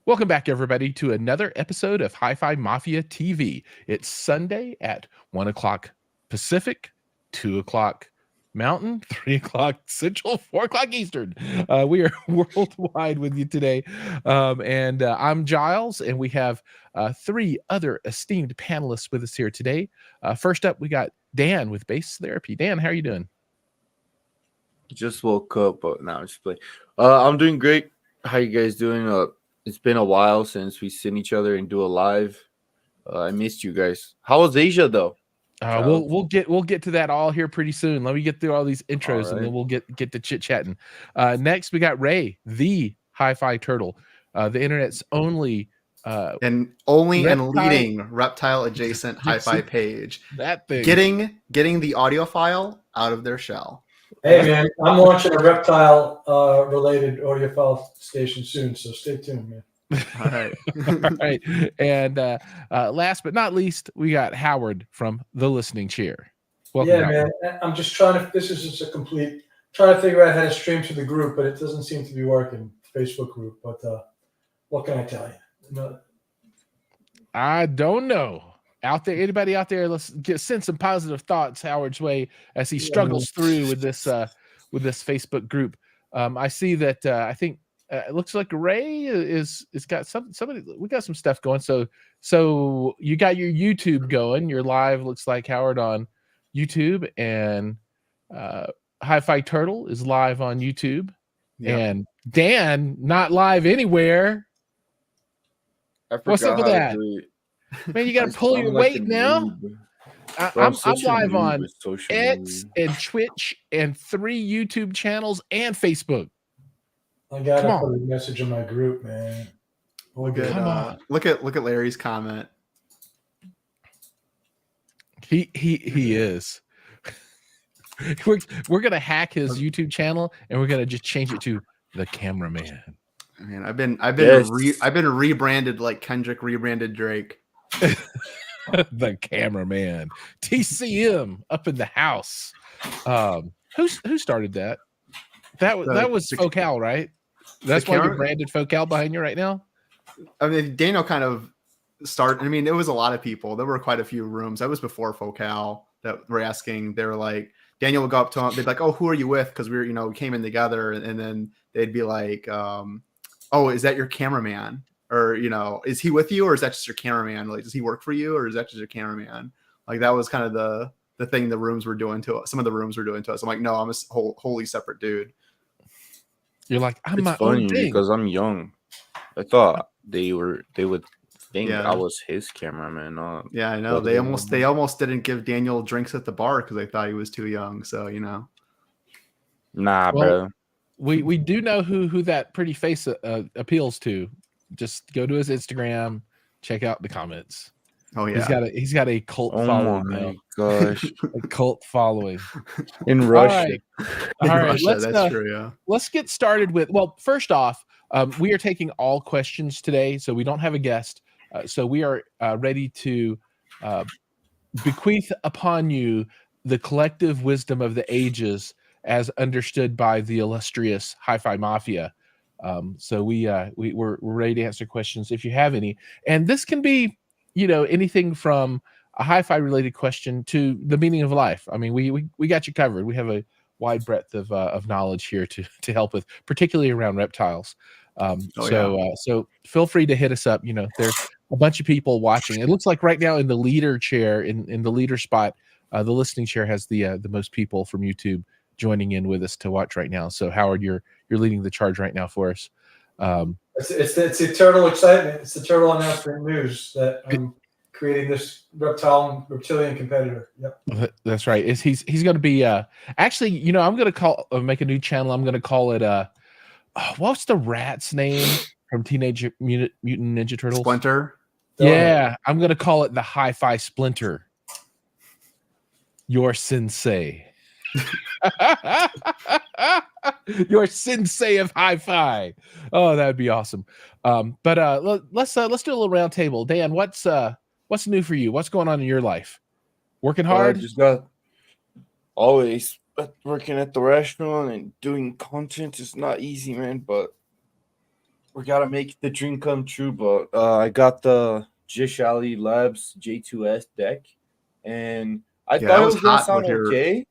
Welcome back, everybody, to another episode of HiFi Mafia TV. It's Sunday at 1 o'clock Pacific, 2 o'clock Mountain, 3 o'clock Central, 4 o'clock Eastern. We are worldwide with you today. And I'm Giles, and we have three other esteemed panelists with us here today. First up, we got Dan with Base Therapy. Dan, how are you doing? Just woke up, but now just play. I'm doing great. How you guys doing? It's been a while since we've seen each other and do a live. I missed you guys. How was Asia though? We'll get to that all here pretty soon. Let me get through all these intros, All and then right. we'll get to chit chatting. Next, we got Ray, the HiFi Turtle, the internet's only and only and reptile leading reptile adjacent hi-fi page, that thing. getting the audio file out of their shell. Hey man, I'm launching a reptile related audiophile station soon, so stay tuned, man. All right. All right. And last but not least, we got Howard from The Listening Chair. Welcome, Yeah, Howard. man. I'm just this is just a complete, trying to figure out how to stream to the group, but it doesn't seem to be working, Facebook group. But what can I tell you? No. I don't know. Anybody out there, let's send some positive thoughts Howard's way as he struggles through with this Facebook group. I see that I think it looks like Ray is got somebody. We got some stuff going. So you got your YouTube going. Your live looks like Howard on YouTube, and HiFi Turtle is live on YouTube, and Dan not live anywhere. What's up with that? Man, you got to pull your weight now. I'm live on X and Twitch and 3 YouTube channels and Facebook. I got to put a message in my group, man. Look at Larry's comment. He is. We're gonna hack his YouTube channel and we're gonna just change it to the Cameraman. Man, I've been rebranded like Kendrick rebranded Drake. The Cameraman. TCM up in the house. Who started that? That was Focal, right? That's why you're branded Focal behind you right now. I mean, Daniel kind of started. I mean, it was a lot of people. There were quite a few rooms. That was before Focal that were asking. They were like, Daniel would go up to him. They'd be like, "Oh, who are you with?" Because we came in together, and then they'd be like, "Oh, is that your cameraman?" Or, is he with you, or is that just your cameraman? Like, does he work for you, or is that just your cameraman? Like, that was kind of the thing the rooms were doing to us. Some of the rooms were doing to us. I'm like, no, I'm a wholly separate dude. You're like, I'm it's my funny own thing. Because I'm young. I thought they would think I was his cameraman. Yeah, I know. They almost didn't give Daniel drinks at the bar because they thought he was too young. So, Nah, bro. We do know who that pretty face appeals to. Just go to his Instagram, check out the comments. Oh yeah, he's got a cult following. Oh my gosh, a cult following in Russia. All right, that's true. Yeah, let's get started with. Well, first off, we are taking all questions today, so we don't have a guest. So we are ready to bequeath upon you the collective wisdom of the ages, as understood by the illustrious HiFi Mafia. So we're ready to answer questions if you have any, and this can be anything from a hi-fi related question to the meaning of life. I mean, we got you covered. We have a wide breadth of knowledge here to help with, particularly around reptiles. So feel free to hit us up. There's a bunch of people watching. It looks like right now in the leader chair, in the leader spot, the listening chair has the most people from YouTube joining in with us to watch right now. So Howard, you're leading the charge right now for us. It's the eternal excitement. It's the turtle announcement news that I'm creating this reptilian competitor. Yep, that's right. He's going to be actually. I'm going to make a new channel. I'm going to call it what's the rat's name from Teenage Mutant Ninja Turtles? Splinter. Yeah, I'm going to call it the HiFi Splinter. Your sensei. Your sensei of hi-fi. Oh, that'd be awesome. But let's do a little round table. Dan, what's new for you? What's going on in your life? Working hard? I just got always working at the restaurant and doing content is not easy, man. But we gotta make the dream come true. But I got the Jishali Labs J2S deck, and I Yeah, thought that it was was gonna hot sound with your. okay,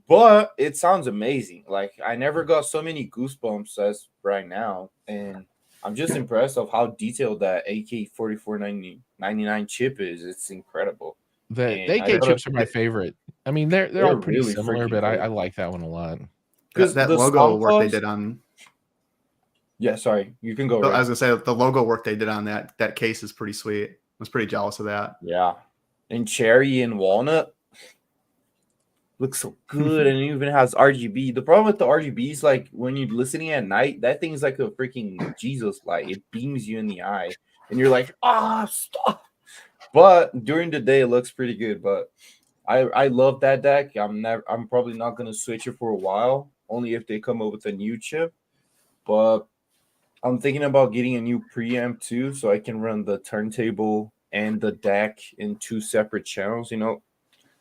but it sounds amazing. Like I never got so many goosebumps as right now, and I'm just impressed of how detailed that AK4499 chip is. It's incredible, The and I AK gotta chips are my favorite. I mean, they're all they're pretty really similar, freaking but I good like that one a lot. because That the logo sound work they claws. did on. Yeah, sorry, you can go I right. was gonna say the logo work they did on that case is pretty sweet. I was pretty jealous of that. Yeah, and cherry and walnut. Looks so good, and it even has RGB. The problem with the RGB is like when you're listening at night, that thing's like a freaking Jesus light. It beams you in the eye, and you're like, stop. But during the day, it looks pretty good. But I love that deck. I'm probably not gonna switch it for a while, only if they come up with a new chip. But I'm thinking about getting a new preamp too, so I can run the turntable and the deck in two separate channels.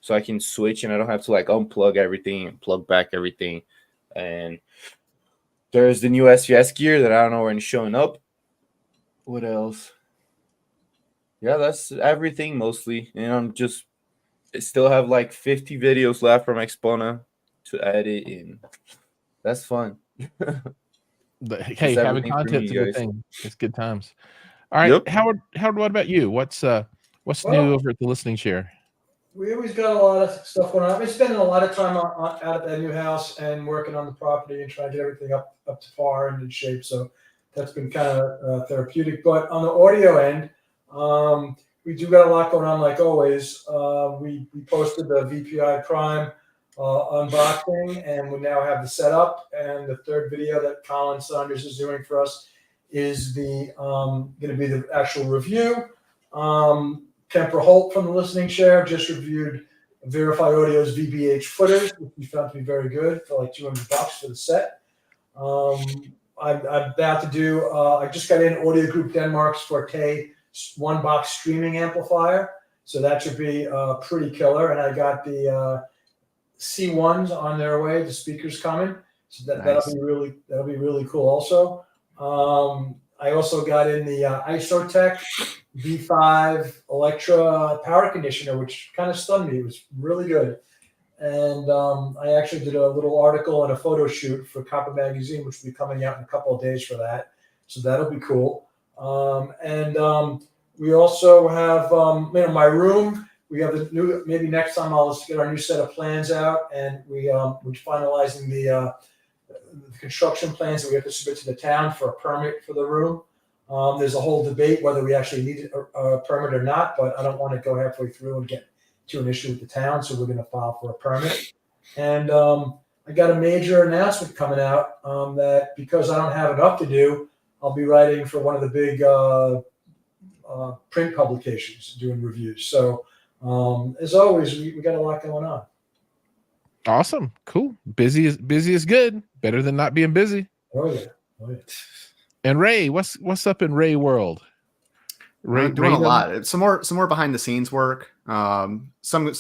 So I can switch and I don't have to like unplug everything and plug back everything. And there's the new SVS gear that I don't know when it's showing up. What else? Yeah, that's everything mostly. And I still have like 50 videos left from Expona to edit, and that's fun. Hey, That's having everything for me, content's a good guys. thing. It's good times. All right, Yep. Howard, what about you? What's new Well, over at the listening share? we always got a lot of stuff going on. I've been spending a lot of time out at that new house and working on the property and trying to get everything up to par and in shape. So that's been kind of therapeutic. But on the audio end, we do got a lot going on, like always. We posted the VPI Prime unboxing, and we now have the setup. And the third video that Colin Saunders is doing for us is the going to be the actual review. Kemper Holt from the listening share just reviewed Verify Audio's VBH footers, which we found to be very good for like $200 for the set. I'm about to do. I just got in Audio Group Denmark's Forte one box streaming amplifier, so that should be pretty killer. And I got the C1s on their way. The speakers coming, so that'll be really cool. Also, I also got in the Isotech V5 Electra power conditioner, which kind of stunned me. It was really good. And I actually did a little article and a photo shoot for Copper Magazine, which will be coming out in a couple of days for that. So that'll be cool. We also have, my room. We have the new. Maybe next time I'll just get our new set of plans out, and we're finalizing the construction plans that we have to submit to the town for a permit for the room. There's a whole debate whether we actually need a permit or not, but I don't want to go halfway through and get to an issue with the town, so we're going to file for a permit. And I got a major announcement coming out that because I don't have enough to do, I'll be writing for one of the big print publications doing reviews. So as always, we got a lot going on. Awesome, cool. Busy is good. Better than not being busy. Oh yeah. And Ray, what's up in Ray world? Doing a lot. Some more behind the scenes work. Some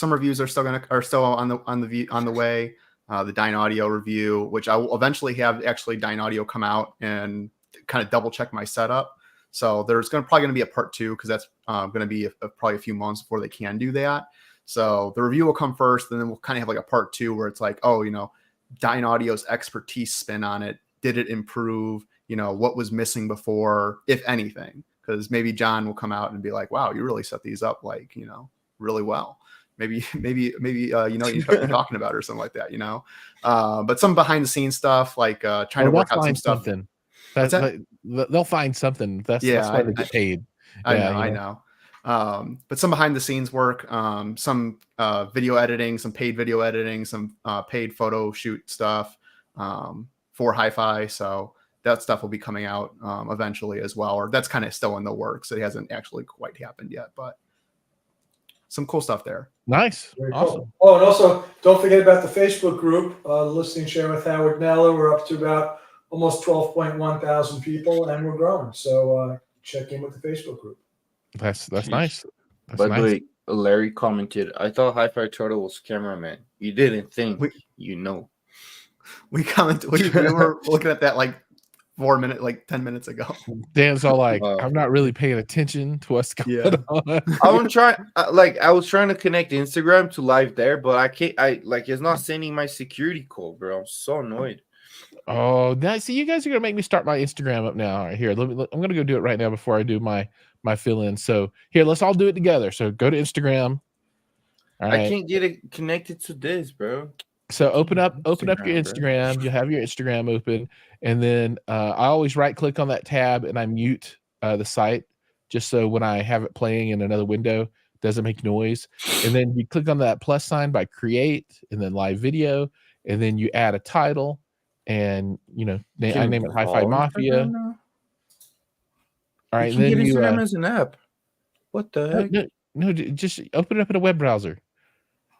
reviews are still on the way. The Dyne Audio review, which I will eventually have actually Dyne Audio come out and kind of double check my setup. So there's probably going to be a part 2 because that's going to be probably a few months before they can do that. So the review will come first, and then we'll kind of have like a part 2 where it's like, Dyne Audio's expertise spin on it. Did it improve? What was missing before, if anything? Because maybe John will come out and be like, "Wow, you really set these up really well." Maybe you know what you're talking about or something like that. But some behind the scenes stuff like trying to work out some stuff. Something. They'll find something. That's why they get paid. I know. But some behind the scenes work, some video editing, some paid video editing, some paid photo shoot stuff for HiFi. So that stuff will be coming out eventually as well, or that's kind of still in the works. It hasn't actually quite happened yet, but some cool stuff there. Nice. Very awesome. Cool. Oh, and also don't forget about the Facebook group, the listening share with Howard Nella. We're up to about almost 12.1 thousand people, and we're growing. So check in with the Facebook group. That's nice. By the way, Larry commented, "I thought Hi-Fi Turtle was cameraman. You didn't think, We commented. We were looking at that like like 10 minutes ago. Dan's all like, Wow. I'm not really paying attention to what's going Yeah. on. I'm trying, I was trying to connect Instagram to live there, but I can't. It's not sending my security code, bro. I'm so annoyed. Oh, now see, you guys are gonna make me start my Instagram up now. All right, here, I'm gonna go do it right now before I do my fill in. So here, let's all do it together. So go to Instagram. All right. I can't get it connected to this, bro. So open up your Instagram, bro. Instagram. You'll have your Instagram open, and then I always right click on that tab and I mute the site just so when I have it playing in another window, it doesn't make noise. And then you click on that plus sign by create, and then live video, and then you add a title, and I name it HiFi Mafia. All right, you can then get Instagram as an app. What the heck? No, just open it up in a web browser.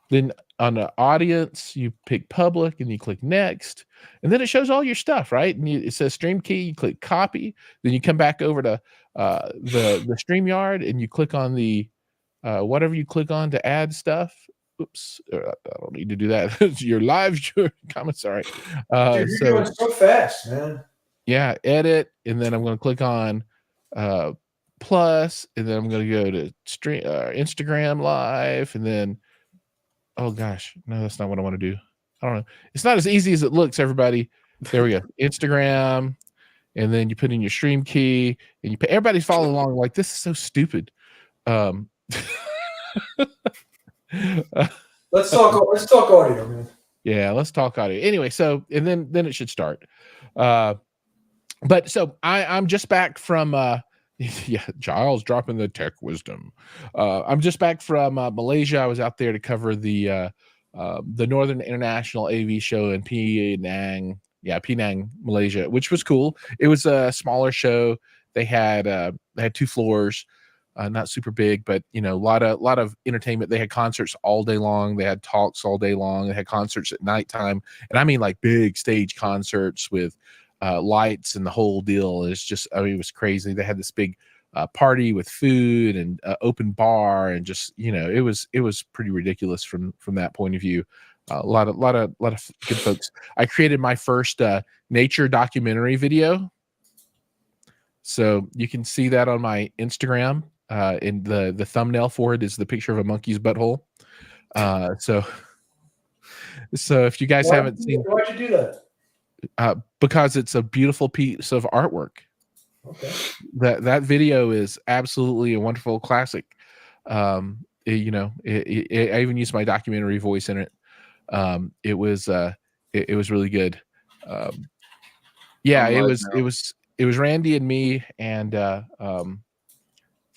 Then on the audience, you pick public and you click next, and then it shows all your stuff, right? And it says stream key. You click copy. Then you come back over to the StreamYard and you click on the whatever you click on to add stuff. Oops, I don't need to do that. Your live comments. Sorry. Dude, you're doing so fast, man. Yeah, edit, and then I'm going to click on plus, and then I'm going to go to Instagram live, and then oh gosh, no, that's not what I want to do. I don't know. It's not as easy as it looks, everybody. There we go. Instagram, and then you put in your stream key, and everybody's following along like this is so stupid. Let's talk audio, man. Yeah, let's talk audio. Anyway, so and then it should start. But so I'm just back from yeah, Giles dropping the tech wisdom. I'm just back from Malaysia. I was out there to cover the Northern International AV show in Penang, Malaysia, which was cool. It was a smaller show. They had 2 floors. Not super big, but a lot of entertainment. They had concerts all day long. They had talks all day long. They had concerts at nighttime, and I mean like big stage concerts with lights and the whole deal. It's just, I mean, it was crazy. They had this big party with food and open bar, and just it was pretty ridiculous from that point of view. A lot of good folks. I created my first nature documentary video, so you can see that on my Instagram. In the thumbnail for it is the picture of a monkey's butthole. So if you guys haven't seen, why'd you do that? Because it's a beautiful piece of artwork. Okay. That video is absolutely a wonderful classic. I even used my documentary voice in it. It was really good. It was Randy and me and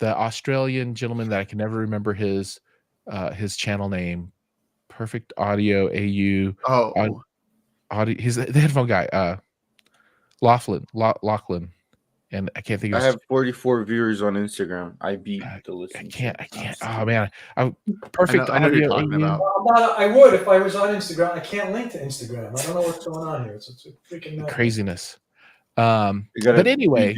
the Australian gentleman that I can never remember his channel name. Perfect Audio AU. Oh, audio. He's the headphone guy. Lachlan, and I can't think of. I have 44 viewers on Instagram. I beat the list. I can't. Oh man, Perfect I know Audio you're talking AU. about. I would if I was on Instagram. I can't link to Instagram. I don't know what's going on here. It's a freaking craziness. But anyway,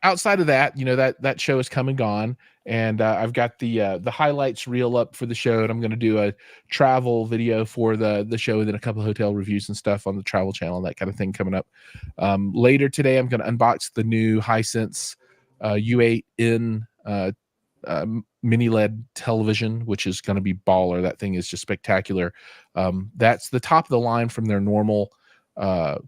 outside of that, that show is come and gone, and I've got the highlights reel up for the show, and I'm going to do a travel video for the show, and then a couple of hotel reviews and stuff on the travel channel, that kind of thing coming up. Later today, I'm going to unbox the new Hisense U8N mini LED television, which is going to be baller. That thing is just spectacular. That's the top of the line from their normal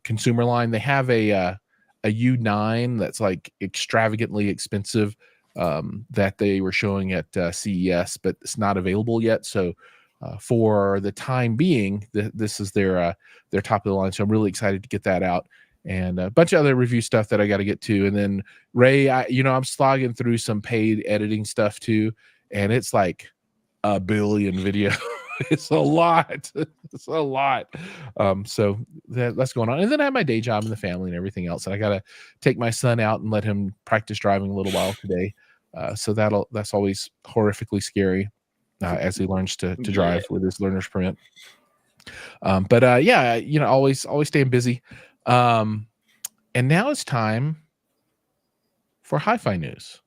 consumer line. They have a U9 that's like extravagantly expensive that they were showing at CES, but it's not available yet. So for the time being, this is their top of the line. So I'm really excited to get that out, and a bunch of other review stuff that I got to get to. And then Ray, I'm slogging through some paid editing stuff too, and it's like a billion video. It's a lot. It's a lot. So that's going on. And then I have my day job and the family and everything else. And I got to take my son out and let him practice driving a little while today. So that's always horrifically scary as he learns to drive with his learner's permit. Always staying busy. And now it's time for HiFi news.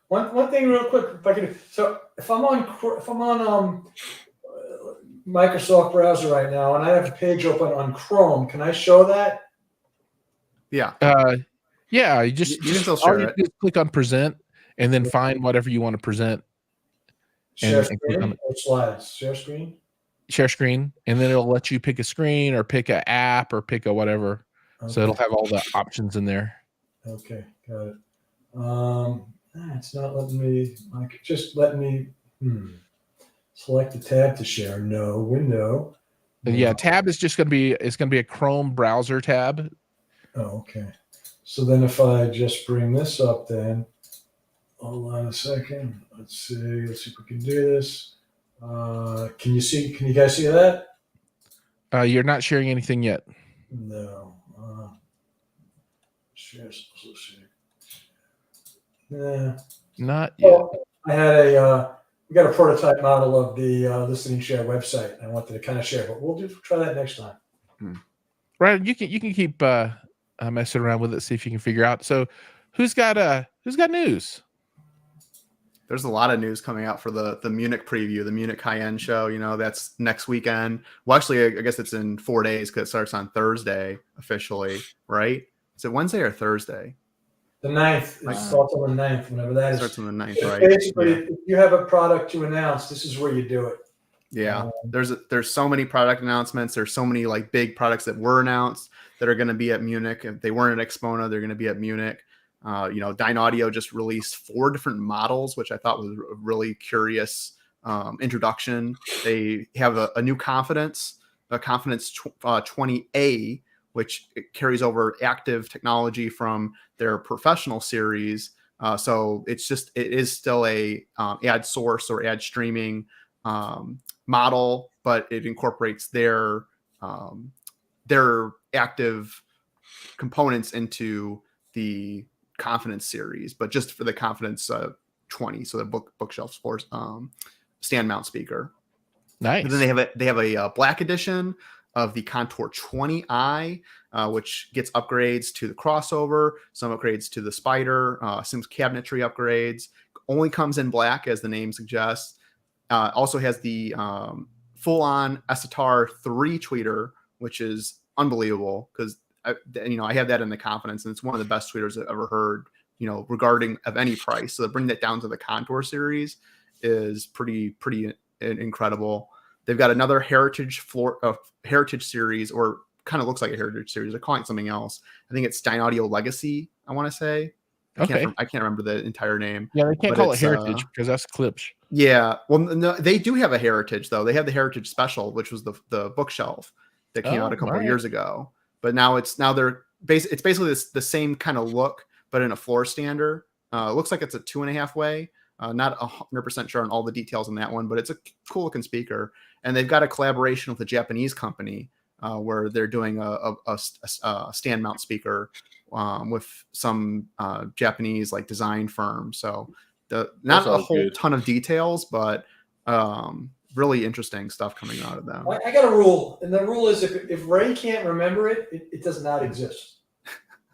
One thing real quick, if I could. So if I'm on Microsoft browser right now, and I have a page open on Chrome, can I show that? Yeah. Yeah, you You just, can still all share you it. do is click on present and then find whatever you want to present Share and click on screen or slides? Share screen? share screen, and then it'll let you pick a screen or pick an app or pick a whatever. So it'll Okay. have all the options in there. Okay, got it. It's not letting me, like, just let me select the tab to share. No, window. And yeah, No. tab is just it's gonna be a Chrome browser tab. Oh, okay. So then if I just bring this up then, hold on a second. Let's see if we can do this. Can you guys see that? You're not sharing anything yet. No. Share. Yeah. Not yet. Well, I had we got a prototype model of the listening share website. I wanted to kind of share, but we'll try that next time. Right, you can keep messing around with it, see if you can figure out. So, who's got news? There's a lot of news coming out for the Munich preview, the Munich high-end show. You know, that's next weekend. Well, actually, I guess it's in 4 days because it starts on Thursday officially, right? Is it Wednesday or Thursday? The 9th. It starts on the 9th, whenever that It is. starts on the 9th, right? Basically, Yeah. if you have a product to announce, this is where you do it. Yeah, there's so many product announcements. There's so many like big products that were announced that are going to be at Munich. If they weren't at Expona, they're going to be at Munich. Dyne Audio just released 4 different models, which I thought was a really curious introduction. They have a new Confidence, a Confidence 20A, which carries over active technology from their professional series. So it is still a ad source or ad streaming model, but it incorporates their active components into the Confidence series, but just for the Confidence 20, so the bookshelf force stand mount speaker. Nice. But then they have a black edition of the Contour 20i, which gets upgrades to the crossover, some upgrades to the Spider, some cabinetry upgrades. Only comes in black, as the name suggests. Also has the full-on Essatar 3 tweeter, which is unbelievable because I have that in the Confidence, and it's one of the best tweeters I've ever heard. Regarding of any price. So to bring that down to the Contour series is pretty incredible. They've got another Heritage series, or kind of looks like a Heritage series. They're calling it something else. I think it's Dyne Audio Legacy, I want to say. I can't remember the entire name. Yeah, they can't call it Heritage because that's Klipsch. Yeah. Well, no, they do have a Heritage, though. They have the Heritage Special, which was the bookshelf that came out a couple of years ago. But now it's basically the same kind of look, but in a floor stander. It looks like it's a 2.5 way. Not 100% sure on all the details on that one, but it's a cool looking speaker. And they've got a collaboration with a Japanese company where they're doing a stand mount speaker with some Japanese like design firm. So not a whole ton of details, but really interesting stuff coming out of them. I got a rule, and the rule is if Ray can't remember it, it does not exist.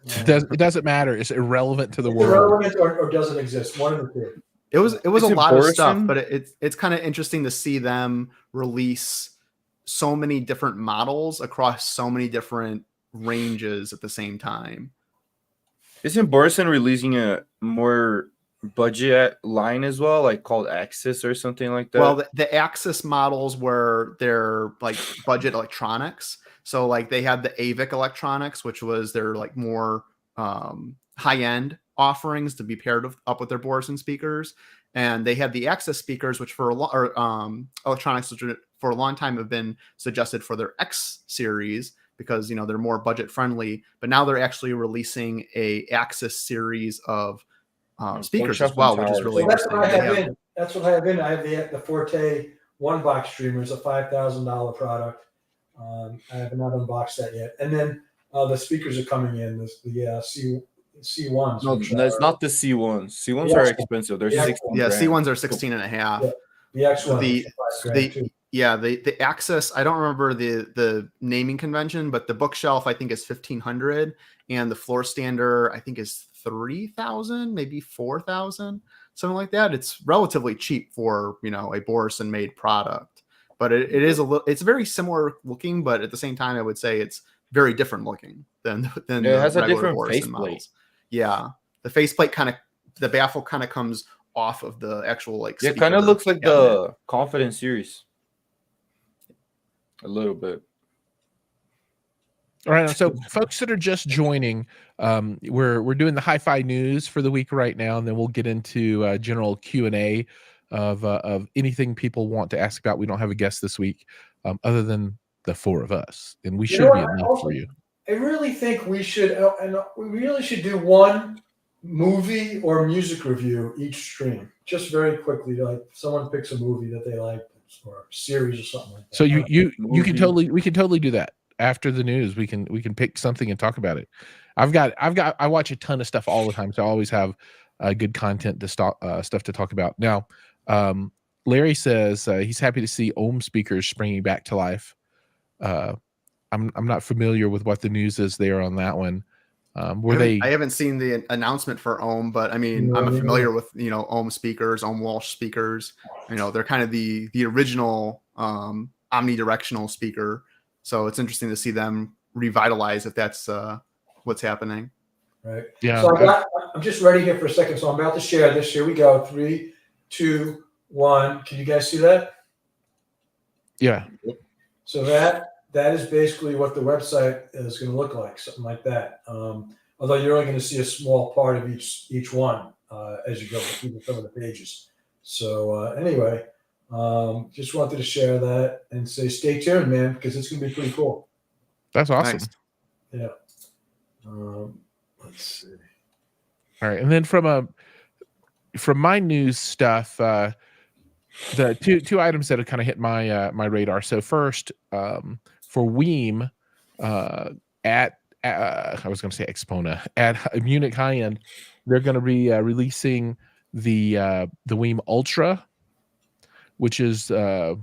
It doesn't matter. It's irrelevant to the world. Irrelevant or doesn't exist. One of the two. It was a lot of stuff, but it's kind of interesting to see them release so many different models across so many different ranges at the same time. Isn't Borson releasing a more budget line as well, like called Axis or something like that? Well, the Axis models were their like budget electronics. So like they had the AVIC electronics, which was their like more high end offerings to be paired up with their Borson speakers, and they had the Axis speakers, which electronics, which for a long time have been suggested for their X series because they're more budget friendly. But now they're actually releasing a Axis series of speakers as well, which is really interesting. That's what I have in. I have the Forte one box streamers, a $5,000 product. I have not unboxed that yet, and then the speakers are coming in. The C1s. No, it's not the C1s. C1s are expensive. They're 16. Yeah, C1s are 16 and a half. Yeah. The X1. The Axis, I don't remember the naming convention, but the bookshelf I think is 1,500, and the floor stander I think is 3,000, maybe 4,000, something like that. It's relatively cheap for a Borson made product, but it is it's very similar looking, but at the same time I would say it's very different looking than Yeah, it the has a regular different Morrison faceplate. models. Yeah, the faceplate the baffle kind of comes off of the actual like. Yeah, it kind of looks like the Confidence series. A little bit. All right, so folks that are just joining, we're doing the HiFi news for the week right now, and then we'll get into general Q&A of anything people want to ask about. We don't have a guest this week, other than the four of us, and we should be enough for you. I really think we should, and we really should do one movie or music review each stream, just very quickly. Like someone picks a movie that they like or a series or something like that. So we can totally do that. After the news, we can pick something and talk about it. I watch a ton of stuff all the time, so I always have good content to stuff to talk about. Now, Larry says he's happy to see Ohm speakers springing back to life. I'm not familiar with what the news is there on that one. I haven't seen the announcement for Ohm, but I mean, I'm familiar with Ohm speakers, Ohm Walsh speakers. They're kind of the original omnidirectional speaker. So it's interesting to see them revitalize if that's what's happening. Right. Yeah. So I'm just ready here for a second. So I'm about to share this. Here we go. 3, 2, 1. Can you guys see that? Yeah. So that is basically what the website is going to look like, something like that. Although you're only going to see a small part of each one as you go through some of the pages. So anyway. Just wanted to share that and say stay tuned, man, because it's gonna be pretty cool. That's awesome. Nice. Yeah. Let's see. All right, and then from my news stuff, the two items that have kind of hit my my radar. So first, for Weem, at I was going to say Expona at Munich High End, they're going to be releasing the Weem Ultra, which is the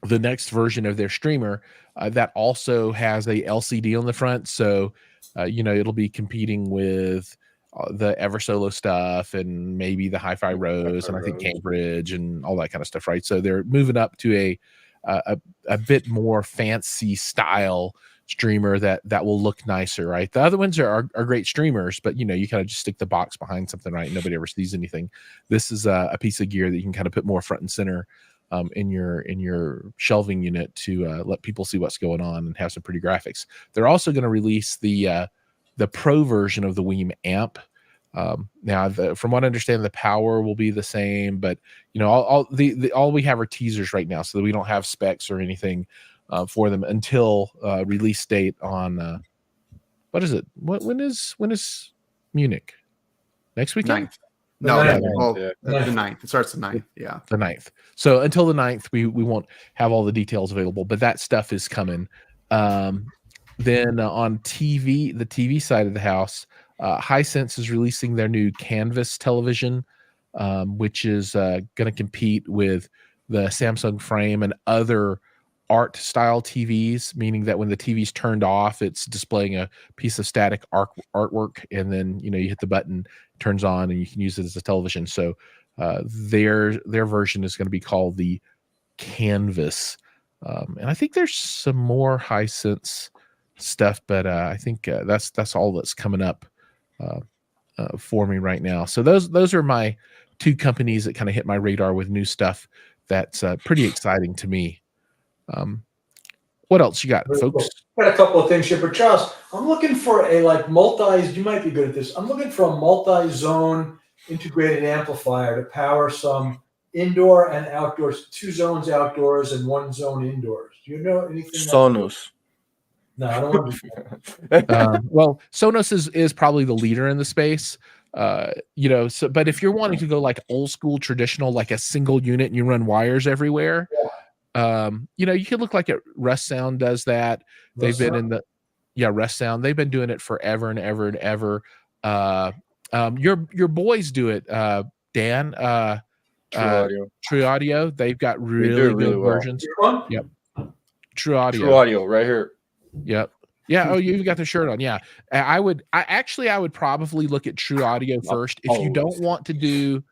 next version of their streamer that also has a LCD on the front. So, it'll be competing with the Eversolo stuff and maybe the HiFi Rose and I think Cambridge and all that kind of stuff, right? So they're moving up to a bit more fancy style streamer that will look nicer, right? The other ones are great streamers, but you kind of just stick the box behind something, right? Nobody ever sees anything. This is a piece of gear that you can kind of put more front and center in your shelving unit to let people see what's going on and have some pretty graphics. They're also going to release the pro version of the Weem amp. Now, from what I understand, the power will be the same, but all we have are teasers right now, so that we don't have specs or anything for them until release date on what is it? When is Munich? Next weekend? 9th. No, The 9th. The 9th. It starts the 9th. Yeah. The 9th. So until the 9th, we won't have all the details available, but that stuff is coming. Then on TV, the TV side of the house, Hisense is releasing their new Canvas television, which is going to compete with the Samsung Frame and other art style TVs, meaning that when the TV's turned off, it's displaying a piece of static artwork, and then you hit the button, turns on, and you can use it as a television. So their version is going to be called the Canvas, and I think there's some more Hisense stuff, but I think that's all that's coming up for me right now. So those are my two companies that kind of hit my radar with new stuff that's pretty exciting to me. What else you got, folks? Got a couple of things here, but Charles, I'm looking for a you might be good at this. I'm looking for a multi-zone integrated amplifier to power some indoor and outdoors, 2 zones outdoors and 1 zone indoors. Do you know anything? Sonos. No, I don't want to. Well, Sonos is probably the leader in the space. So but if you're wanting to go like old school traditional, like a single unit and you run wires everywhere, you could look like Rest Sound does that. They've been in Rest Sound. They've been doing it forever and ever and ever. Your boys do it, Dan. True Audio. They've got really good versions. Yep. True Audio right here. Yep. Yeah. Oh, you've got the shirt on. Yeah. I would probably look at True Audio first. If you don't want to do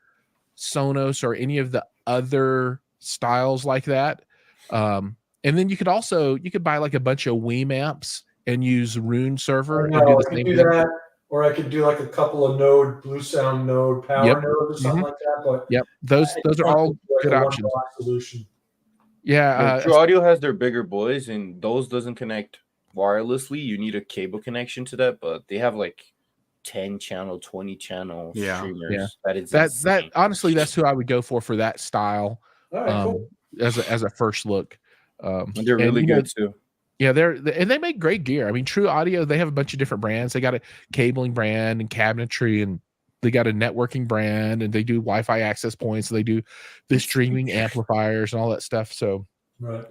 Sonos or any of the other styles like that. And then you could buy like a bunch of Weem amps and use Rune server and do No, the I could same do thing. that, or I could do like a couple of node Blue Sound node power Yep. nodes or something like that. But Yep, those are all like good a options. one-block solution. Yeah, True Audio has their bigger boys, and those doesn't connect wirelessly. You need a cable connection to that, but they have like 10 channel, 20 channel streamers. Yeah. That is that insane. honestly, that's who I would go for that style. All right, cool. As a first look. And they're really good too. Yeah, and they make great gear. I mean, True Audio, they have a bunch of different brands. They got a cabling brand and cabinetry, and they got a networking brand, and they do Wi-Fi access points. So they do the streaming amplifiers and all that stuff. So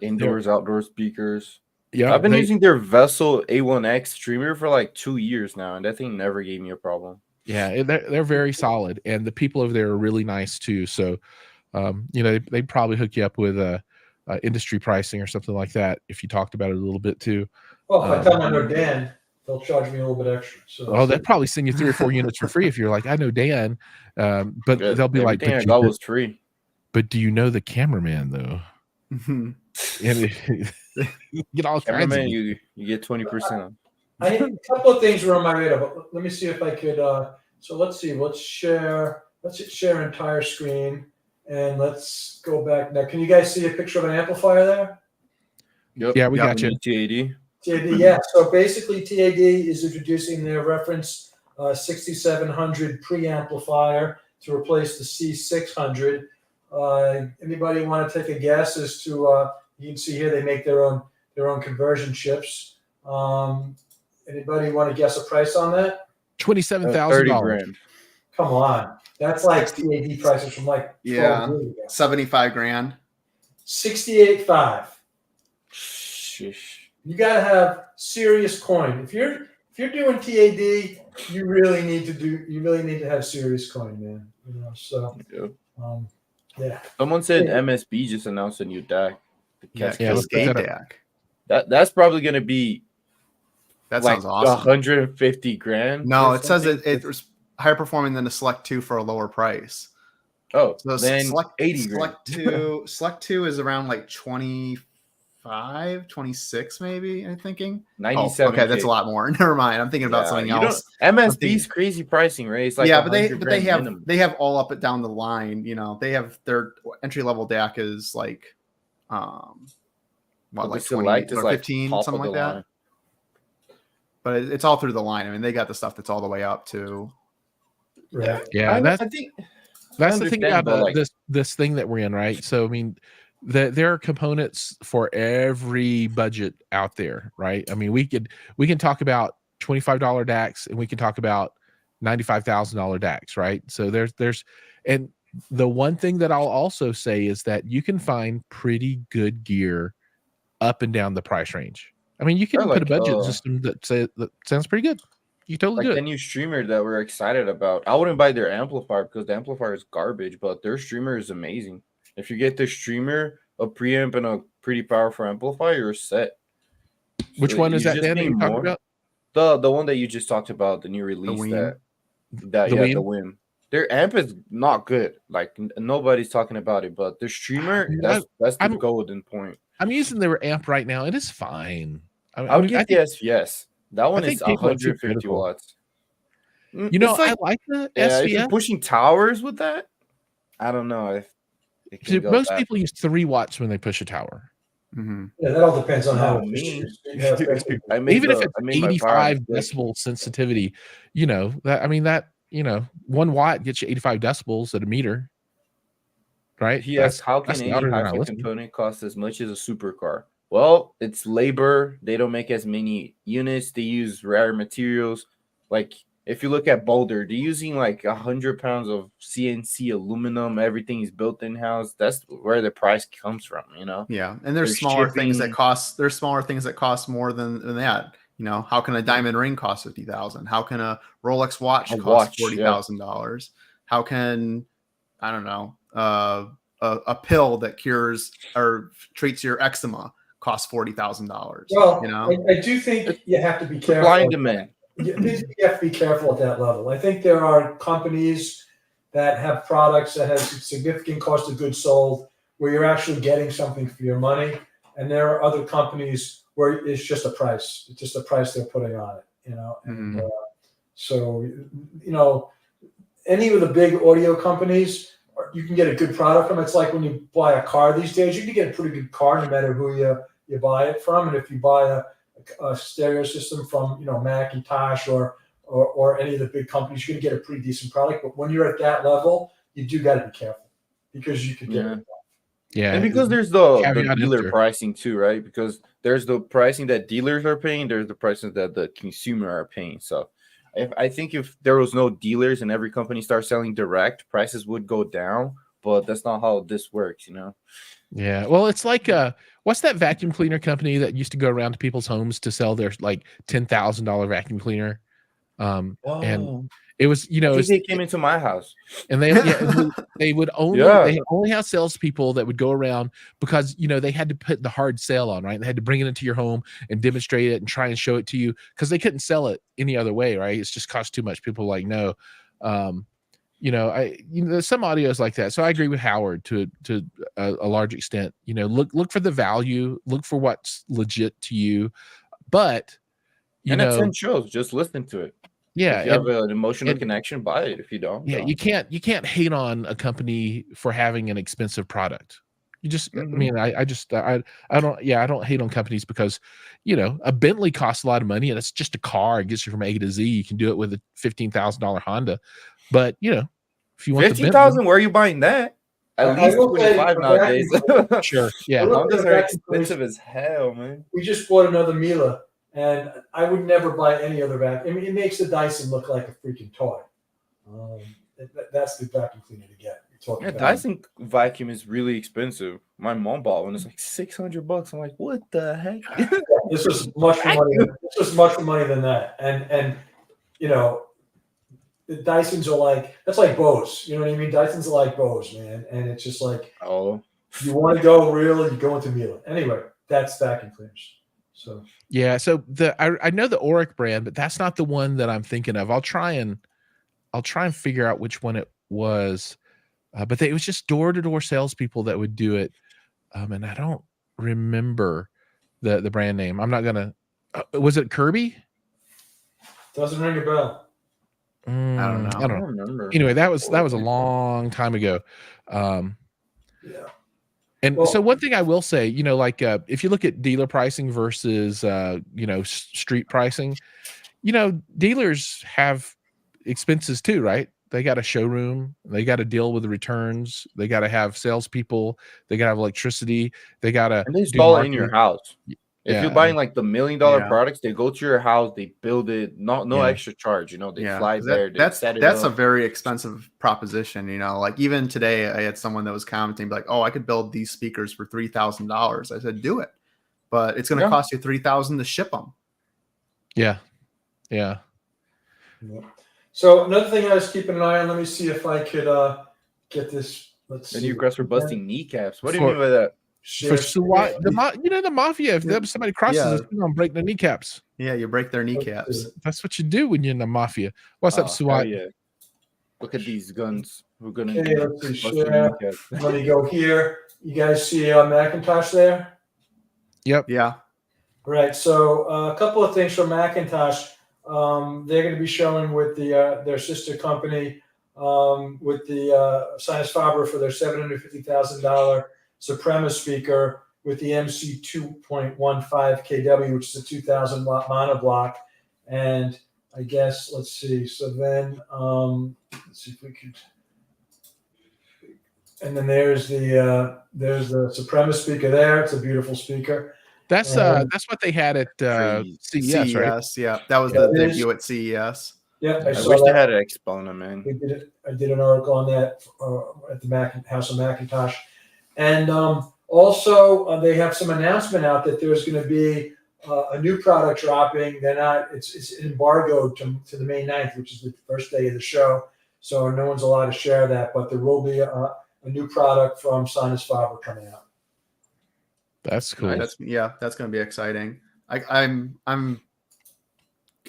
indoors, outdoor speakers. Yeah, I've been using their Vessel A1X streamer for like 2 years now, and that thing never gave me a problem. Yeah, they're very solid, and the people over there are really nice too. So, they probably hook you up with industry pricing or something like that if you talked about it a little bit too. Well, if I tell them I know Dan, they'll charge me a little bit extra. So they'll probably send you 3 or 4 units for free if you're like, I know Dan, but they'll be like, everything I got was free. But do you know the cameraman though? And you get all kinds of you get 20%. I need a couple of things were on my radar, but let me see if I could. So let's see. Let's share entire screen, and let's go back now. Can you guys see a picture of an amplifier there? Yep. Yeah, we got you. TAD. TAD, yeah. So basically, TAD is introducing their reference 6700 preamplifier to replace the C600. Anybody want to take a guess as to? You can see here they make their own conversion chips. Anybody want to guess a price on that? $27,000. Come on, that's like TAD prices from like 12 years ago. 75 grand. 68.5. Shish. You gotta have serious coin. If you're doing TAD, you really need to have serious coin, man. So yeah. Someone said MSB just announced a new DAC. Cascade DAC. That's probably gonna be. That like sounds awesome. 150 grand. No, it says it's higher performing than the Select 2 for a lower price. Oh, so then Select 80 grand. Select 2 is around like 25, 26 maybe, I'm thinking. 97. Okay, that's a lot more. Never mind. I'm thinking about something else. MSB's crazy pricing, right? It's like but they have all up and down the line, they have their entry level DAC is like like 20 or 15, something like that. But it's all through the line. I mean, they got the stuff that's all the way up to. Right. Yeah, I think that's the thing about this thing that we're in, right? So I mean, there are components for every budget out there, right? I mean, we can talk about $25 DACs and we can talk about $95,000 DACs, right? So there's and the one thing that I'll also say is that you can find pretty good gear up and down the price range. I mean, you can put a budget system that sounds pretty good. You totally do it. The new streamer that we're excited about. I wouldn't buy their amplifier because the amplifier is garbage, but their streamer is amazing. If you get the streamer, a preamp, and a pretty powerful amplifier, you're set. Which one is that, Dan, that you're talking about? The one that you just talked about, the new release. The Whim. Their amp is not good. Like nobody's talking about it, but the streamer, that's the golden point. I'm using their amp right now. It is fine. I would get the SVS. That one is 150 watts. I like the SVS. If you're pushing towers with that, I don't know if most people use 3 watts when they push a tower. Mm-hmm. Yeah, that all depends on how even if it's 85 decibel sensitivity, 1 watt gets you 85 decibels at a meter. Right? He asked, how can any HiFi component cost as much as a supercar? Well, it's labor. They don't make as many units. They use rare materials. Like, if you look at Boulder, they're using like 100 pounds of CNC aluminum. Everything is built in-house. That's where the price comes from, Yeah, and there's smaller things that cost. There's smaller things that cost more than that. How can a diamond ring cost $50,000? How can a Rolex watch cost $40,000? How can, I don't know, a pill that cures or treats your eczema costs $40,000? Well, I do think you have to be careful. Blind demand. You have to be careful at that level. I think there are companies that have products that have significant cost of goods sold where you're actually getting something for your money, and there are other companies where it's just a price. It's just a price they're putting on it, you know. And Mhm. so, you know, any of the big audio companies, you can get a good product from. It's like when you buy a car these days, you can get a pretty good car no matter who you buy it from. And if you buy a stereo system from, you know, Macintosh or any of the big companies, you're going to get a pretty decent product. But when you're at that level, you do got to be careful because you could get it. Yeah, And because there's the caveat dealer emptor. pricing too, right? Because there's the pricing that dealers are paying, there's the pricing that the consumer are paying. So I think if there was no dealers and every company starts selling direct, prices would go down. But that's not how this works, you know? Yeah. Well, it's like what's that vacuum cleaner company that used to go around to people's homes to sell their like $10,000 vacuum cleaner? And it was, you I know, think they came into my house. and they they would only Yeah. they only have salespeople that would go around because, you know, they had to put the hard sale on, right? They had to bring it into your home and demonstrate it and try and show it to you because they couldn't sell it any other way, right? It's just cost too much. People were like, no. You know, there's some audios like that. So I agree with Howard to a large extent. You know, look for the value, look for what's legit to you, but you And at know, 10 shows, just listen to it. yeah, If you have an emotional and- connection, buy it. If you don't, yeah, don't. you can't hate on a company for having an expensive product. You just, I Mhm. mean, I don't hate on companies because, you know, a Bentley costs a lot of money and it's just a car. It gets you from A to Z. You can do it with a $15,000 Honda, but you know, if you want the Bentley, 15,000, where are you buying that? At I least will say 25 a nowadays. sure, yeah, Look, Hondas the are vacuum expensive as hell, man. We just bought another Miele, and I would never buy any other vacuum. I mean, it makes the Dyson look like a freaking toy. That's the vacuum cleaner to get. Yeah, Dyson vacuum is really expensive. My mom bought one. It's like $600. I'm like, what the heck? This was much more money. This was much more money than that. And you know, the Dysons are like, that's like Bose. You know what I mean? Dysons are like Bose, man. And it's just like, Oh, you want to go real, you go into Miele. Anyway, that's vacuum cleaners. So yeah. So I know the Auric brand, but that's not the one that I'm thinking of. I'll try and figure out which one it was. But it was just door-to-door salespeople that would do it, and I don't remember the brand name. I'm not gonna. Was it Kirby? doesn't ring a bell. I don't know. I don't remember. Anyway, that was a long time ago. Yeah. And Well- so one thing I will say, you know, like if you look at dealer pricing versus you know, street pricing, you know, dealers have expenses too, right? They got a showroom, they got to deal with the returns, they got to have salespeople, they got to have electricity, they got to And they install it in your house. If Yeah, you're buying like the $1 million Yeah. products, they go to your house, they build it, no Yeah. extra charge. You know, they Yeah, fly 'cause there, they that's set it a up. very expensive proposition. You know, like even today, I had someone that was commenting like, "Oh, I could build these speakers for $3,000." I said, "Do it," but it's going to Yeah. cost you $3,000 to ship them. yeah. Yeah. So another thing I was keeping an eye on. Let me see if I could get this. Let's And see. you regrets for busting kneecaps. What do you For- mean by that? Share For SWAT, you know, the mafia, if Yeah. somebody crosses Yeah. us, we're gonna break their kneecaps. Yeah, you break their kneecaps. That's what you do when you're in the mafia. What's Oh, up, hell SWAT? yeah. Look at these guns. We're gonna Okay, let's see. bust your Share. kneecaps. Let me go here. You guys see Macintosh there? Yeah, Right. So a couple of things from Macintosh. They're going to be showing with their sister company with the Sinus Faber for their $750,000 Suprema speaker with the MC 2.15 kW, which is a 2,000 watt monoblock. And I guess let's see. So then let's see if we could. And then there's the Suprema speaker there. It's a beautiful speaker. That's what they had at CES, right? Yeah, that was Yeah, the it is. debut at CES. Yep, I saw wish that. they had an Exponent, man. I did an article on that at the House of Macintosh, and also they have some announcement out that there's going to be a new product dropping. They're not. It's embargoed to the May 9th, which is the first day of the show, so no one's allowed to share that. But there will be a new product from Sinus Faber coming out. That's cool. Nice. That's going to be exciting. I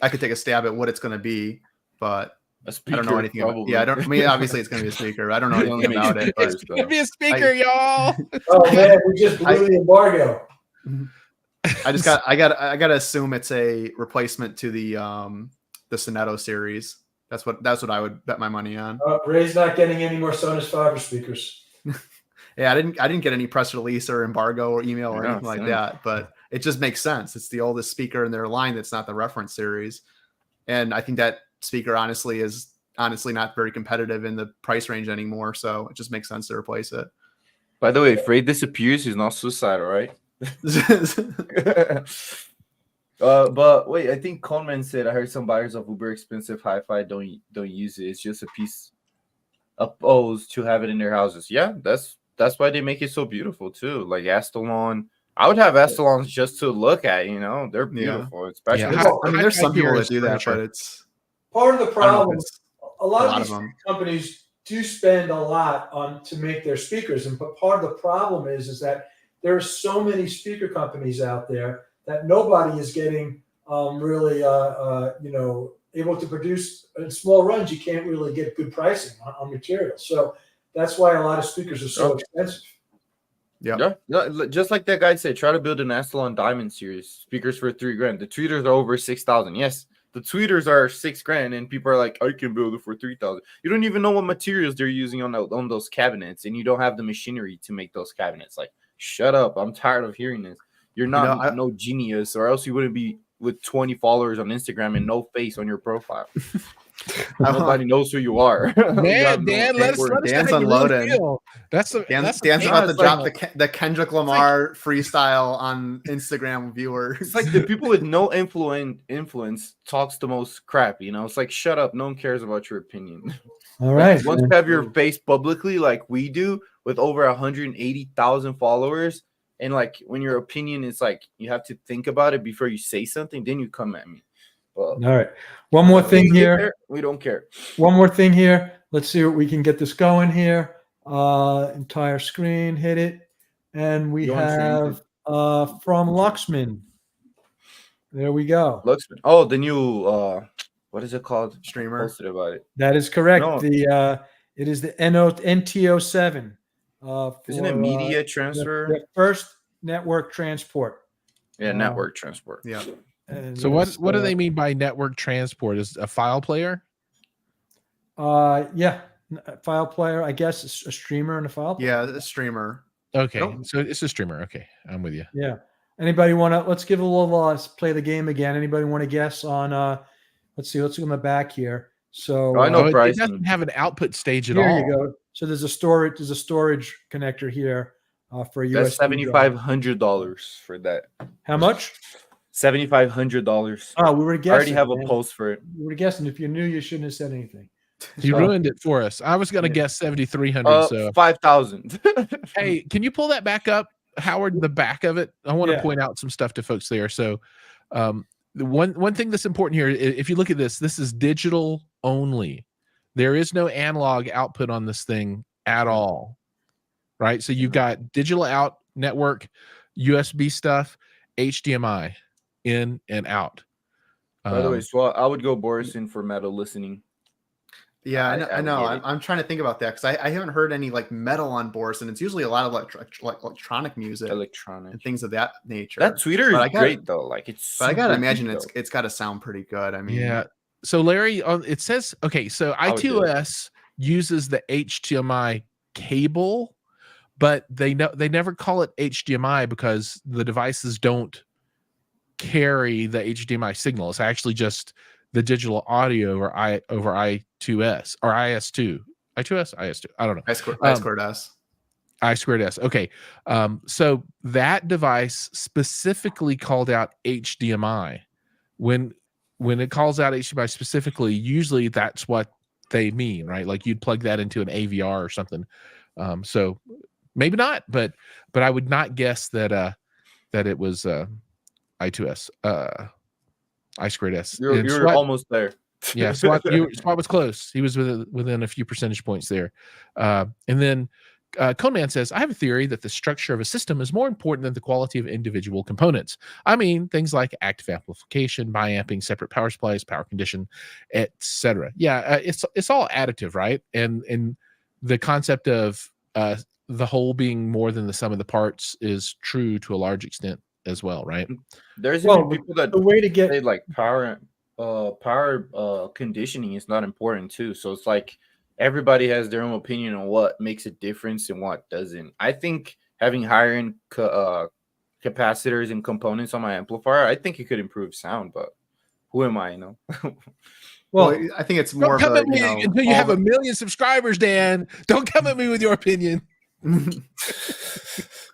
could take a stab at what it's going to be, but A I speaker, don't know anything about. probably. Yeah, I mean, obviously it's going to be a speaker. I don't know anything about it, but It's gonna be a speaker, y'all. Oh man, we just blew the embargo. I gotta assume it's a replacement to the Sonetto series. That's what I would bet my money on. Ray's not getting any more Sonos Fiber speakers. Yeah, I didn't get any press release or embargo or email or Yeah, anything like same. that, but it just makes sense. It's the oldest speaker in their line that's not the reference series. And I think that speaker honestly is not very competitive in the price range anymore. So it just makes sense to replace it. By the way, if Ray disappears, he's not suicidal, right? But wait, I think Coleman said I heard some buyers of uber expensive hi-fi don't use it. It's just a piece opposed to have it in their houses. Yeah, that's why they make it so beautiful too. Like Astalon, I would have Astalons just to look at. You know, they're beautiful, especially. Yeah. I mean, there's some people that Hi-Fi do that, furniture. but it's Part of the I don't know problem. if it's A lot of lot these of them. companies do spend a lot on to make their speakers, and but part of the problem is that there are so many speaker companies out there that nobody is getting really able to produce in small runs. You can't really get good pricing on materials, so that's why a lot of speakers are so expensive. Yeah. Just like that guy said, try to build an Astalon Diamond series speakers for $3,000. The tweeters are over 6,000. Yes, the tweeters are $6,000, and people are like, I can build it for 3,000. You don't even know what materials they're using on those cabinets, and you don't have the machinery to make those cabinets. Like, shut up! I'm tired of hearing this. You're not no genius, or else you wouldn't be with 20 followers on Instagram and no face on your profile. Nobody knows who you are. Man, Dan, let us know Dan's how you really unloaded. feel. Dan's about to drop the Kendrick Lamar freestyle on Instagram viewers. It's like the people with no influence talks the most crap. You know, it's like, shut up. No one cares about your opinion. All right. Once you have your face publicly, like we do, with over 180,000 followers, and like when your opinion is like you have to think about it before you say something, then you come at me. All right. One more thing here. We don't care. One more thing here. Let's see what we can get this going here. Entire screen, hit it. And we have from Luxman. There we go. Luxman. Oh, the new what is it called? Streamer. Posted about it. That is correct. No. It is the NTO7. Isn't it media transfer? The first network transport. Yeah, network transport. Yeah. And So what do they mean by network transport? Is a file player? Yeah, a file player. I guess a streamer and a file player. Yeah, a streamer. Okay, so it's a streamer. Okay, I'm with you. Yeah. Anybody want to? Let's give a little. Let's play the game again. Anybody want to guess on? Let's see. Let's go in the back here. So I know it pricing. doesn't have an output stage at here all. you go. So there's a storage. There's a storage connector here for a USB. That's $7,500 for that. How much? $7,500. Oh, we were guessing. I already have a post for it. We were guessing. If you knew, you shouldn't have said anything. You ruined it for us. I was going to guess 7,300. So 5,000. hey, can you pull that back up, Howard? The back of it. I want to point out some stuff to folks there. So, the one thing that's important here, if you look at this is digital only. There is no analog output on this thing at all, right? So you've got digital out, network, USB stuff, HDMI, in and out. By the way, so I would go Borison for metal listening. Yeah, I know. I'm trying to think about that because I haven't heard any like metal on Boris, and it's usually a lot of electronic music, and things of that nature. That tweeter is great though. Like it's. But I gotta imagine it's got to sound pretty good. I mean, yeah. So Larry, it says okay. So I2S uses the HDMI cable, but they never call it HDMI because the devices don't carry the HDMI signal. It's actually just the digital audio over I2S or IS2. I2S, IS2. I don't know. I squared S. I squared S. Okay. So that device specifically called out HDMI. When it calls out HDMI specifically, usually that's what they mean, right? Like you'd plug that into an AVR or something. So maybe not, but I would not guess that it was I2S. I squared S. You're almost there. Yeah, Swat was close. He was within a few percentage points there. And then Coneman says, I have a theory that the structure of a system is more important than the quality of individual components. I mean, things like active amplification, biamping, separate power supplies, power condition, etc. Yeah, it's all additive, right? And the concept of the whole being more than the sum of the parts is true to a large extent as well, right? There's Well, even people that the way to get say like power conditioning is not important too. So it's like everybody has their own opinion on what makes a difference and what doesn't. I think having higher end capacitors and components on my amplifier, I think it could improve sound, but who am I, you know? Well, well, I think it's Don't more of come a, at me until you all have the- 1 million subscribers, Dan. Don't come at me with your opinion.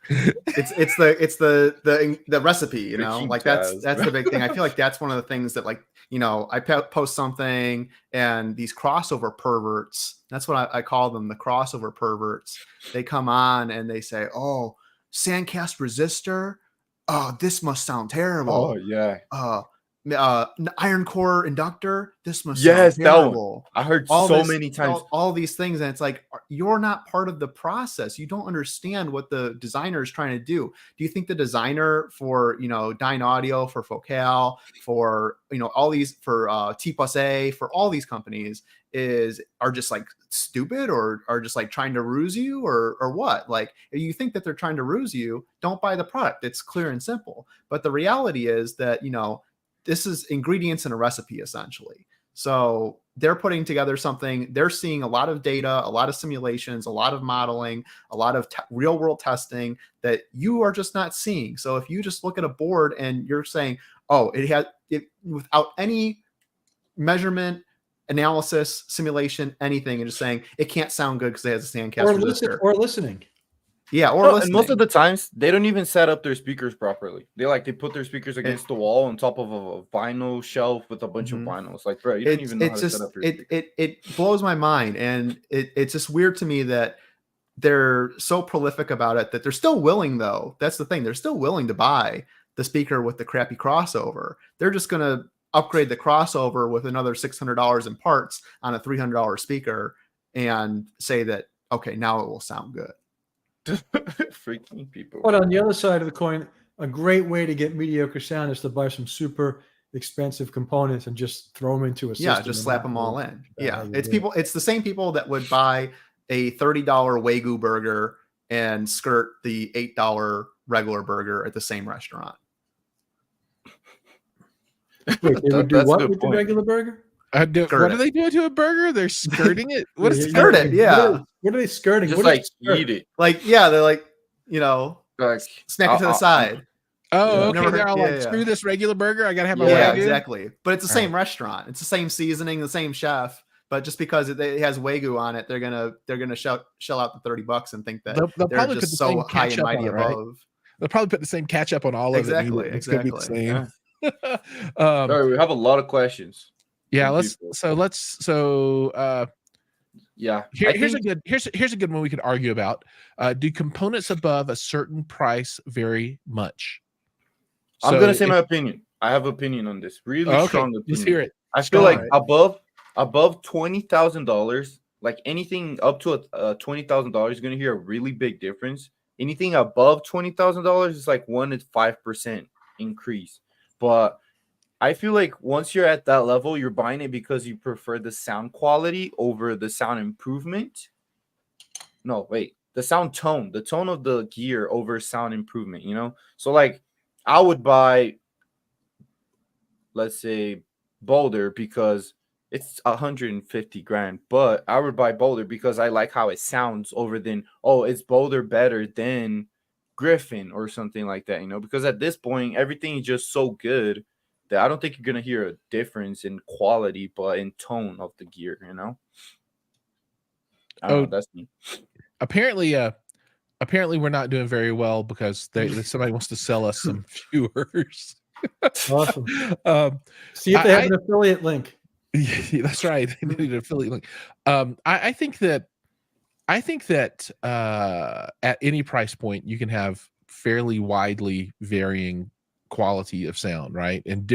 it's the recipe, you know, Freaking like Taz, that's bro. the big thing. I feel like that's one of the things that, like, you know, I post something and these crossover perverts, that's what I call them, the crossover perverts. They come on and they say, oh, Sandcast resistor, oh, this must sound terrible. Oh yeah. Iron core inductor, this must Yes, sound that one. terrible. I heard All so this- many times. all these things, and it's like, you're not part of the process. You don't understand what the designer is trying to do. Do you think the designer for, you know, Dyne Audio, for Focal, for, you know, all these, for T plus A, for all these companies are just like stupid, or are just like trying to ruse you, or what? Like, if you think that they're trying to ruse you, don't buy the product. It's clear and simple. But the reality is that, you know, this is ingredients in a recipe, essentially. So they're putting together something, they're seeing a lot of data, a lot of simulations, a lot of modeling, a lot of real world testing that you are just not seeing. So if you just look at a board and you're saying, oh, it has it without any measurement, analysis, simulation, anything, and just saying it can't sound good because it has a Sandcast resistor. or listening. Yeah, or No, listening. and most of the times they don't even set up their speakers properly. They put their speakers against the wall on top of a vinyl shelf with a bunch of vinyls. Like, bro, you don't even know how to set up your speakers. It blows my mind, and it's just weird to me that they're so prolific about it, that they're still willing, though. That's the thing. They're still willing to buy the speaker with the crappy crossover. They're just going to upgrade the crossover with another $600 in parts on a $300 speaker and say that, okay, now it will sound good. Freaking people. But on the other side of the coin, a great way to get mediocre sound is to buy some super expensive components and just throw them into a system. Yeah, just slap them all in. Yeah, it's do people. It's the same people that would buy a $30 Wagyu burger and skirt the $8 regular burger at the same restaurant. Wait, they would do That's a what good with the point. regular burger? What Skirt do it. they do to a burger? They're skirting it. What is Skirt it, yeah. What are they skirting? Just What is like skirt? eat it. Like, yeah, they're like, you know, Like, smack it to the side. Oh, Yeah. okay. Never they're heard- all yeah, like, yeah. screw this regular burger. I gotta have my Yeah, Wagyu. exactly. But it's the All same restaurant. It's the same seasoning, the same chef. But just because it has Wagyu on it, they're gonna shell out the $30 and think that They'll they're probably put just the so same high and ketchup on mighty it, right? above. They'll probably put the same ketchup on all of Exactly, it. It's gonna be the exactly. same. All right, we have a lot of questions. Yeah, from people. Yeah. Here's a good one we could argue about. Do components above a certain price vary much? I'm gonna say my opinion. I have opinion on this. Really strong opinion. Let's hear it. I feel Strong. like above $20,000, like anything up to $20,000, you're gonna hear a really big difference. Anything above $20,000 is like 1 to 5% increase. But I feel like once you're at that level, you're buying it because you prefer the sound quality over the sound improvement. No, wait, the tone of the gear over sound improvement, you know? So like I would buy, let's say, Boulder because it's 150 grand, but I would buy Boulder because I like how it sounds over than, oh, it's Boulder better than Griffin or something like that, you know? Because at this point, everything is just so good that I don't think you're gonna hear a difference in quality, but in tone of the gear, you know. I don't know, that's me. Apparently we're not doing very well because somebody wants to sell us some viewers. Awesome. See if they have an affiliate link. Yeah, that's right. They need an affiliate link. I think that at any price point you can have fairly widely varying quality of sound, right? And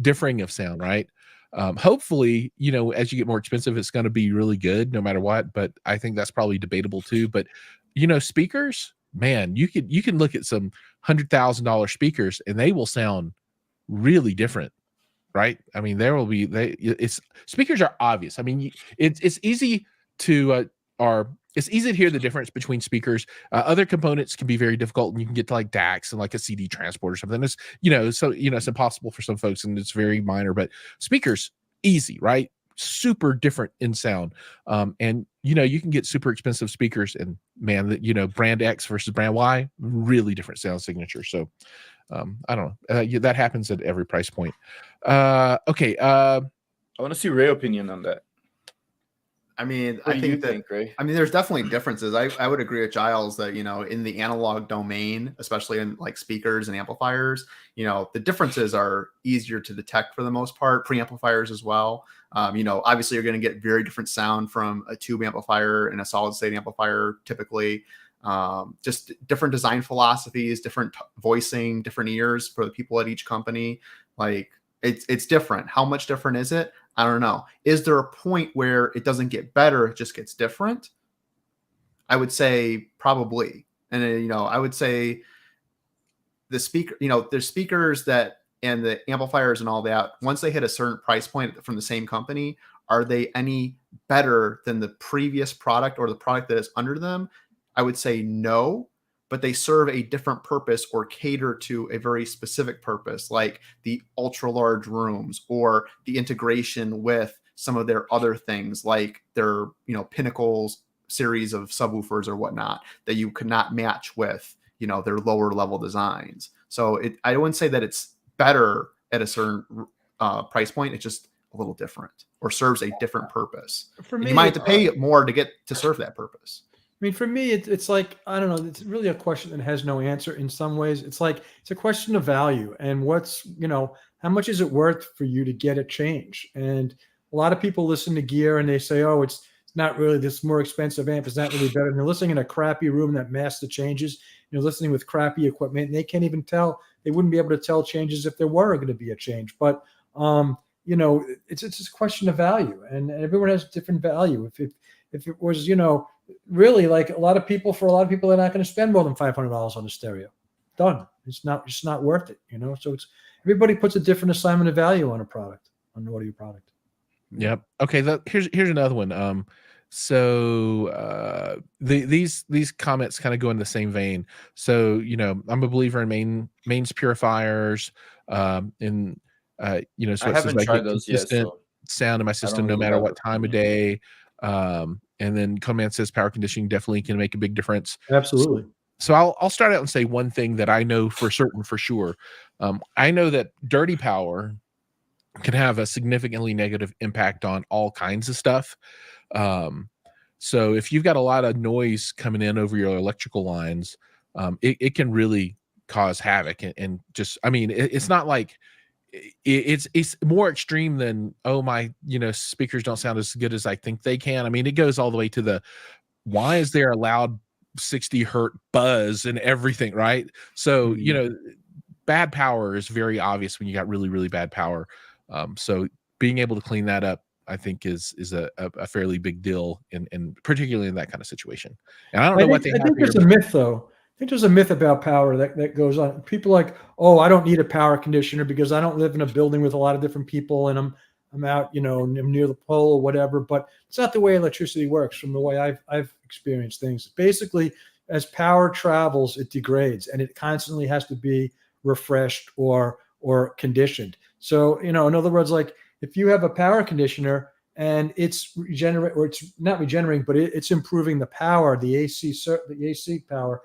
differing of sound, right? Hopefully, you know, as you get more expensive, it's going to be really good no matter what. But I think that's probably debatable too. But you know, speakers, man, you can look at some $100,000 speakers and they will sound really different, right? I mean, speakers are obvious. I mean, it's easy to it's easy to hear the difference between speakers. Other components can be very difficult, and you can get to like DACs and like a CD transport or something. It's so it's impossible for some folks, and it's very minor. But speakers, easy, right? Super different in sound, and you can get super expensive speakers, and man, that brand X versus brand Y, really different sound signature. So I don't know. That happens at every price point. Okay. I want to see Ray's opinion on that. I mean, What I do you think Ray? I mean, there's definitely differences. I would agree with Giles that, in the analog domain, especially in like speakers and amplifiers, the differences are easier to detect for the most part, preamplifiers as well. Obviously you're going to get very different sound from a tube amplifier and a solid state amplifier, typically. Just different design philosophies, different voicing, different ears for the people at each company. Like it's different. How much different is it? I don't know. Is there a point where it doesn't get better, it just gets different? I would say probably. And I would say the speaker, there's speakers that and the amplifiers and all that, once they hit a certain price point from the same company, are they any better than the previous product or the product that is under them? I would say no, but they serve a different purpose or cater to a very specific purpose, like the ultra large rooms or the integration with some of their other things, like their Pinnacles series of subwoofers or whatnot that you could not match with their lower level designs. So I wouldn't say that it's better at a certain price point. It's just a little different or serves a different purpose. For me, you might have to pay more to get to serve that purpose. I mean, for me, it's like, I don't know, it's really a question that has no answer in some ways. It's like, it's a question of value and how much is it worth for you to get a change? And a lot of people listen to gear and they say, oh, it's not really this more expensive amp. It's not really better. And they're listening in a crappy room that masks the changes. You're listening with crappy equipment and they can't even tell. They wouldn't be able to tell changes if there were going to be a change. But, it's just a question of value and everyone has different value. If it was, really like for a lot of people, they're not going to spend more than $500 on a stereo. Done. It's not worth it, So it's everybody puts a different assignment of value on a product, on an audio product. Yep. Okay. Here's another one. These comments kind of go in the same vein. So I'm a believer in mains purifiers. So I it haven't says tried those yet. So sound in my system no really matter have what time of day. And then Coleman says power conditioning definitely can make a big difference. Absolutely. So I'll start out and say one thing that I know for certain, for sure. I know that dirty power can have a significantly negative impact on all kinds of stuff. So if you've got a lot of noise coming in over your electrical lines, it can really cause havoc and just, I mean, it's not like it's more extreme than, oh my, speakers don't sound as good as I think they can. I mean, it goes all the way to why is there a loud 60 hertz buzz and everything, right? So, bad power is very obvious when you got really, really bad power. So being able to clean that up, I think is a fairly big deal in particularly in that kind of situation. And I don't know what they have. I think there's a myth though. I think there's a myth about power that goes on. People like, oh, I don't need a power conditioner because I don't live in a building with a lot of different people and I'm out, I'm near the pole or whatever. But it's not the way electricity works from the way I've experienced things. Basically, as power travels, it degrades and it constantly has to be refreshed or conditioned. So, in other words, like if you have a power conditioner and it's not regenerating, but it's improving the power, the AC power,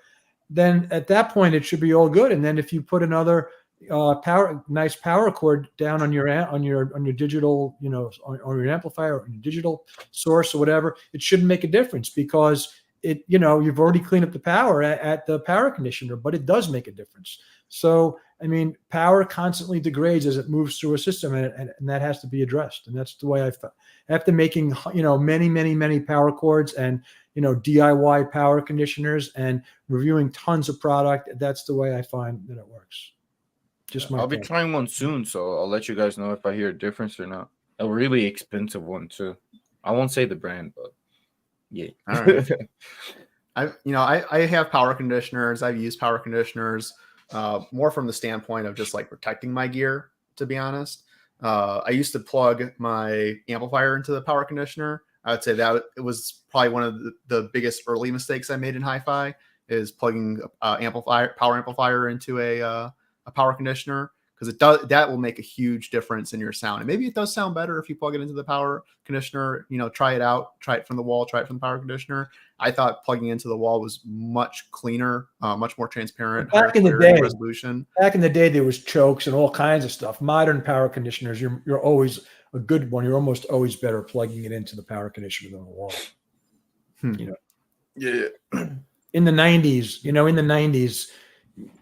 then at that point it should be all good. And then if you put another nice power cord down on your digital, on your amplifier or your digital source or whatever, it shouldn't make a difference because you've already cleaned up the power at the power conditioner, but it does make a difference. So, I mean, power constantly degrades as it moves through a system and that has to be addressed. And that's the way after making, many, many, many power cords and, DIY power conditioners and reviewing tons of product. That's the way I find that it works. I'll be trying one soon, so I'll let you guys know if I hear a difference or not. A really expensive one too. I won't say the brand, but yeah. All right. I have power conditioners. I've used power conditioners more from the standpoint of just like protecting my gear, to be honest. I used to plug my amplifier into the power conditioner I would say that it was probably one of the biggest early mistakes I made in hi-fi is plugging power amplifier into a power conditioner, because that will make a huge difference in your sound. And maybe it does sound better if you plug it into the power conditioner. Try it out, try it from the wall, try it from the power conditioner. I thought plugging into the wall was much cleaner, much more transparent, Back in the clarity, day, resolution. Back in the day, there was chokes and all kinds of stuff. Modern power conditioners, you're always a good one. You're almost always better plugging it into the power conditioner than the wall. Yeah. In the 90s,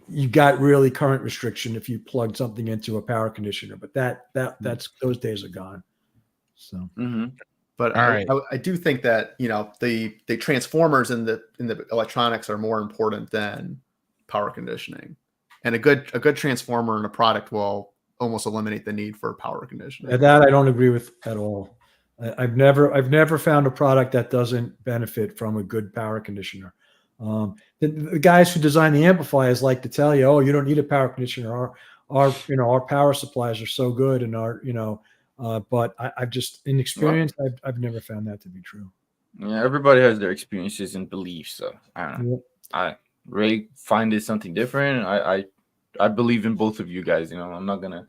you got really current restriction if you plugged something into a power conditioner, but that's those days are gone. So, but All right. I do think that the transformers in the electronics are more important than power conditioning, and a good transformer in a product will almost eliminate the need for power conditioning. that I don't agree with at all. I've never found a product that doesn't benefit from a good power conditioner. The guys who design the amplifiers like to tell you, "Oh, you don't need a power conditioner. Our power supplies are so good, and but I've just in experience, I've never found that to be true." Yeah, everybody has their experiences and beliefs. So I don't know. Yep. Ray find it something different. I believe in both of you guys. I'm not gonna.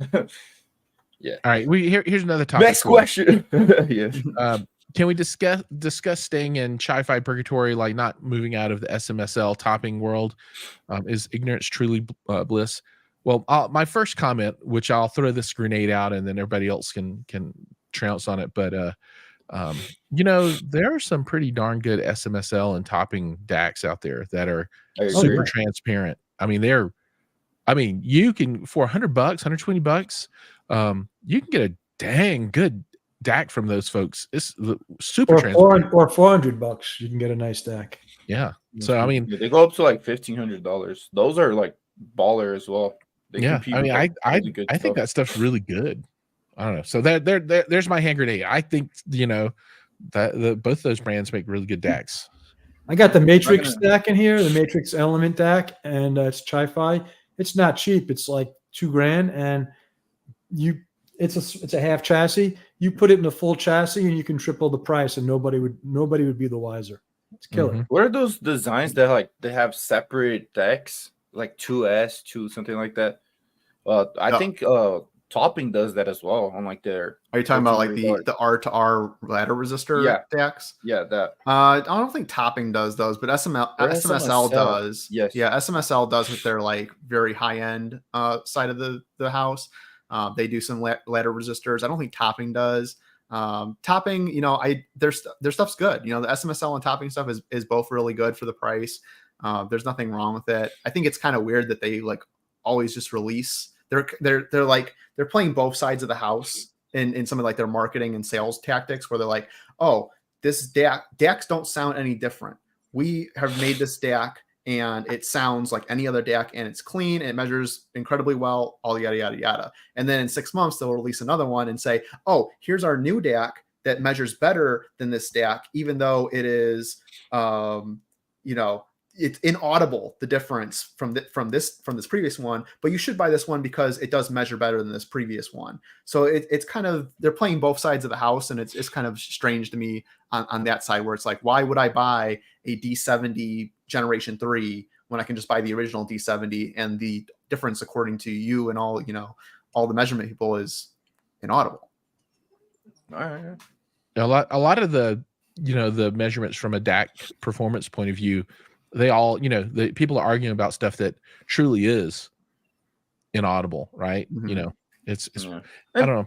Yeah. All right. Here's another topic. Next question. Yeah. Can we discuss staying in HiFi purgatory, like not moving out of the SMSL topping world? Is ignorance truly bliss? Well, my first comment, which I'll throw this grenade out, and then everybody else can trounce on it. But there are some pretty darn good SMSL and topping DACs out there that are super transparent. I mean, you can for $100, $120, you can get a dang good DAC from those folks. It's super transparent. Or $400, you can get a nice DAC. Yeah. So I mean, they go up to like $1,500. Those are like baller as well. I mean, I think that stuff's really good. I don't know. So there's my hand grenade. I think that both those brands make really good DACs. I got the Matrix DAC in here, the Matrix Element DAC, and it's HiFi. It's not cheap. It's like $2,000, and it's a half chassis. You put it in a full chassis, and you can triple the price, and nobody would be the wiser. It's killer. Mm-hmm. What are those designs that they have separate decks, like 2S, 2 something like that? I think Topping does that as well on like their. Are you talking about like the R2R ladder resistor DACs? Yeah, that. I don't think Topping does those, but SMSL does. Yes. Yeah, SMSL does with their like very high end side of the house. They do some ladder resistors. I don't think Topping does. Topping, their stuff's good. The SMSL and Topping stuff is both really good for the price. There's nothing wrong with it. I think it's kind of weird that they like always just release. They're playing both sides of the house in some of like their marketing and sales tactics, where they're like, "Oh, this DACs don't sound any different. We have made this DAC and it sounds like any other DAC, and it's clean, and it measures incredibly well, all yada yada yada." And then in 6 months they'll release another one and say, "Oh, here's our new DAC that measures better than this DAC, even though it is it's inaudible, the difference from this previous one, but you should buy this one because it does measure better than this previous one." So it's kind of, they're playing both sides of the house, and it's kind of strange to me on that side, where it's like, why would I buy a D70 generation 3 when I can just buy the original D70, and the difference according to you and all the measurement people is inaudible. All right. A lot of the the measurements from a DAC performance point of view, they all, the people are arguing about stuff that truly is inaudible, right? Mm-hmm. It's Yeah. I don't know.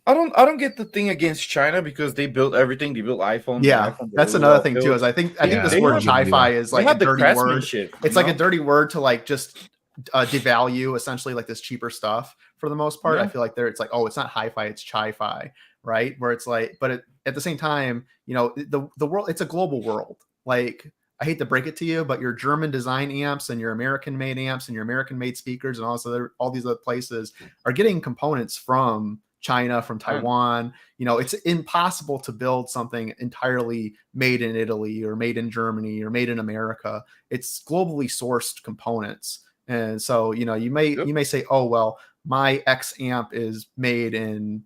I don't get the thing against China, because they built everything. They built iPhone. Yeah, that's another thing too. Is I think this word HiFi is like a dirty word. It's like a dirty word to like just devalue essentially like this cheaper stuff for the most part. I feel like it's like, oh, it's not HiFi, it's Chi-Fi, right? Where it's like, but at the same time, the world, it's a global world. Like, I hate to break it to you, but your German design amps and your American made amps and your American made speakers and all these other places are getting components from China, from Taiwan. It's impossible to build something entirely made in Italy or made in Germany or made in America. It's globally sourced components. And so, you may say, oh, well, my X amp is made in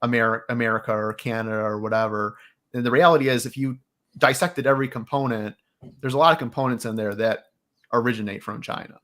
America or Canada or whatever. And the reality is, if you dissected every component, there's a lot of components in there that originate from China.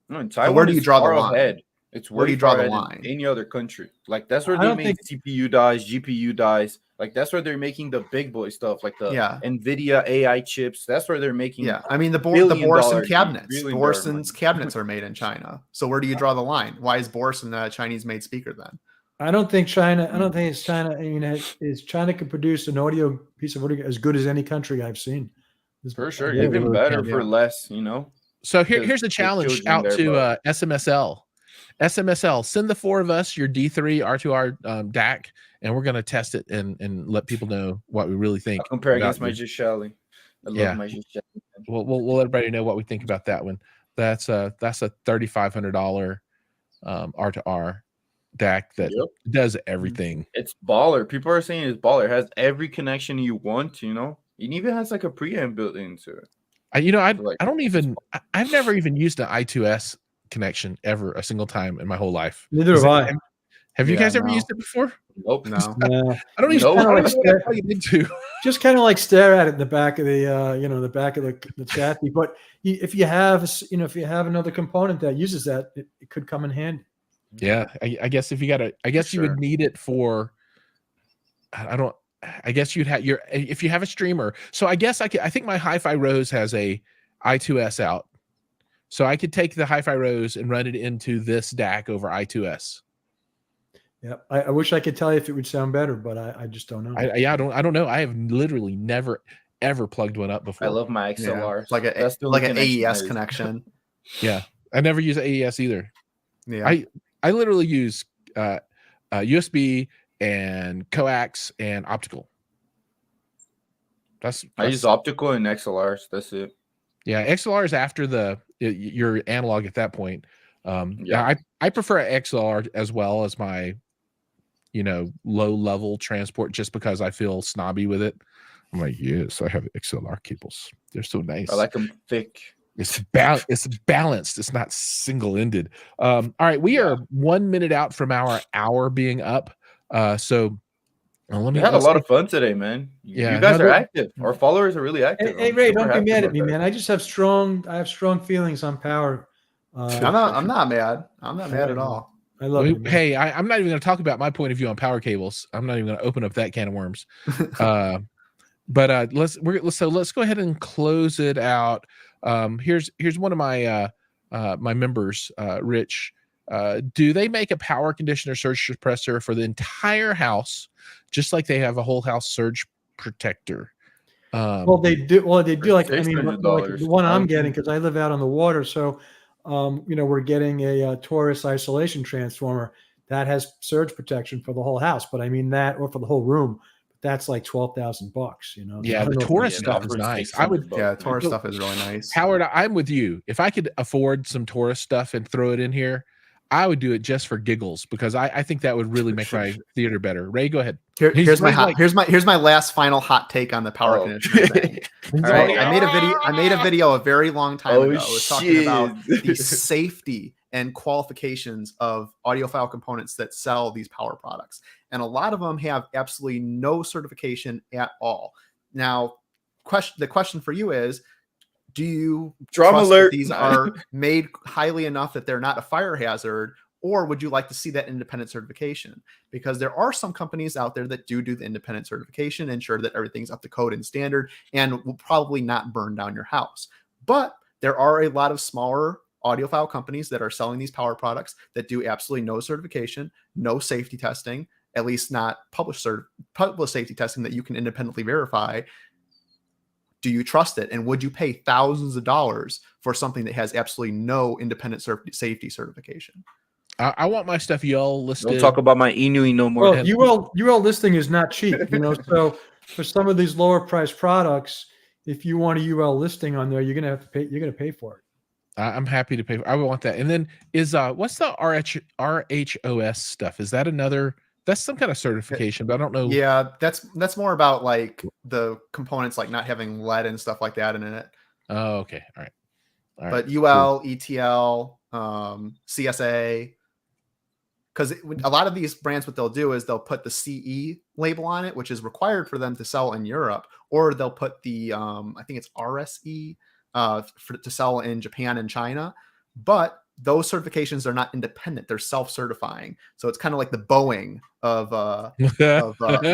No, So where do you draw the line? Ahead. It's Where do you draw the line? Any other country. Like that's where I they don't make CPU dies, GPU dies. Like that's where they're making the big boy stuff, like the NVIDIA AI chips. That's where they're making. Yeah, I mean the Borson cabinets. Borson's cabinets are made in China. So where do you draw the line? Why is Borson a Chinese-made speaker then? I don't think China. I don't think it's China. I mean, China can produce an audio piece of audio as good as any country I've seen. For sure, even better for less. You know. So here's the challenge out to SMSL. SMSL, send the 4 of us your D3 R2R DAC, and we're going to test it and let people know what we really think. I'll compare against my Jishali. I love my Jishali. We'll let everybody know what we think about that one. That's a $3,500 R2R DAC that does everything. It's baller. People are saying it's baller. It has every connection you want. You know, it even has like a preamp built into it. I've never even used an I2S connection ever a single time in my whole life. Neither have I. Have you guys ever used it before? Nope. No. I don't even know how you need to. Just kind of like stare at it in the back of the back of the chassis. But if you have another component that uses that, it could come in handy. Yeah, I guess if you got you would need it for. I guess you'd have if you have a streamer. So I guess I think my HiFi Rose has a I2S out. So I could take the HiFi Rose and run it into this DAC over I2S. Yeah, I wish I could tell you if it would sound better, but I just don't know. I don't know. I have literally never ever plugged one up before. I love my XLR. Yeah, like an AES connection. Yeah, I never use AES either. Yeah, I literally use USB and coax and optical. I use optical and XLRs. That's it. Yeah, XLR is after your analog at that point. I prefer XLR as well as my, low level transport, just because I feel snobby with it. I'm like, yes, I have XLR cables. They're so nice. I like them thick. It's balanced. It's not single-ended. All right, we are 1 minute out from our hour being up. So we had a lot of fun today, man. Yeah, you guys are active. Our followers are really active. Hey Ray, don't be mad at me, man. I just have strong feelings on power. I'm not mad. I'm not mad at all. I love it. Hey, I'm not even going to talk about my point of view on power cables. I'm not even going to open up that can of worms. But let's go ahead and close it out. Here's one of my my members, Rich. Do they make a power conditioner surge suppressor for the entire house, just like they have a whole house surge protector? Well, they do. Like like the one I'm getting, because I live out on the water. So, we're getting a Taurus isolation transformer that has surge protection for the whole house. But I mean that, or for the whole room. That's like $12,000. Yeah, the Taurus stuff is nice. Taurus stuff is really nice. Howard, I'm with you. If I could afford some Taurus stuff and throw it in here, I would do it just for giggles, because I think that would really make my theater better. Ray, go ahead. Here's my last final hot take on the power conditioner thing. All right, I made a video a very long time ago. I was talking about the safety and qualifications of audiophile components that sell these power products, and a lot of them have absolutely no certification at all. Now, the question for you is, do you trust that these are made highly enough that they're not a fire hazard, or would you like to see that independent certification? Because there are some companies out there that do the independent certification, ensure that everything's up to code and standard, and will probably not burn down your house. But there are a lot of smaller audiophile companies that are selling these power products that do absolutely no certification, no safety testing, at least not published safety testing that you can independently verify. Do you trust it? And would you pay thousands of dollars for something that has absolutely no independent safety certification? I want my stuff UL listed. Don't talk about my Inui no more. Well, UL listing is not cheap, So for some of these lower priced products, if you want a UL listing on there, you're gonna have to pay. You're gonna pay for it. I'm happy to pay for. I would want that. And then what's the RHOS stuff? Is that another? That's some kind of certification, but I don't know. Yeah, that's more about like the components, like not having lead and stuff like that in it. Oh, okay, all right. But UL, cool. ETL, CSA, because a lot of these brands, what they'll do is they'll put the CE label on it, which is required for them to sell in Europe, or they'll put the I think it's RSE to sell in Japan and China. But those certifications are not independent; they're self-certifying. So it's kind of like the Boeing of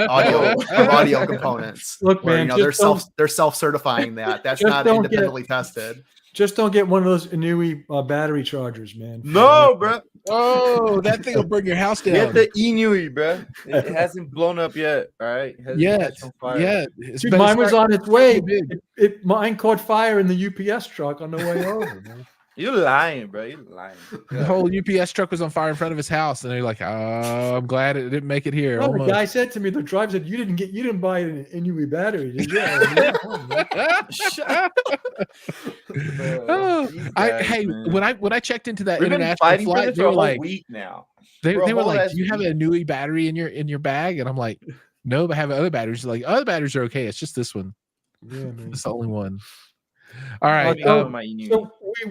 audio components. Look, where, man, they're self-certifying that. That's not independently tested. Just don't get one of those Inui battery chargers, man. No, bro. Oh, that thing will burn your house down. Get the Inui, bro. It hasn't blown up yet. All right. It hasn't catch on fire. Yeah. Dude, mine was on its way. Mine caught fire in the UPS truck on the way over, man. You're lying, bro. You're lying. The whole UPS truck was on fire in front of his house, and they're like, "Oh, I'm glad it didn't make it here." No, the guy said to me, the driver said, "You didn't buy an Inui battery, did you?" When I checked into that We've been international fighting for flight, this they for were a whole like, week now. they For a were whole like, last "Do you have week. a Nui battery in your bag?" And I'm like, "No, but I have other batteries." They're like, "Other batteries are okay. It's just this one. Yeah, man. It's the only one." All right. So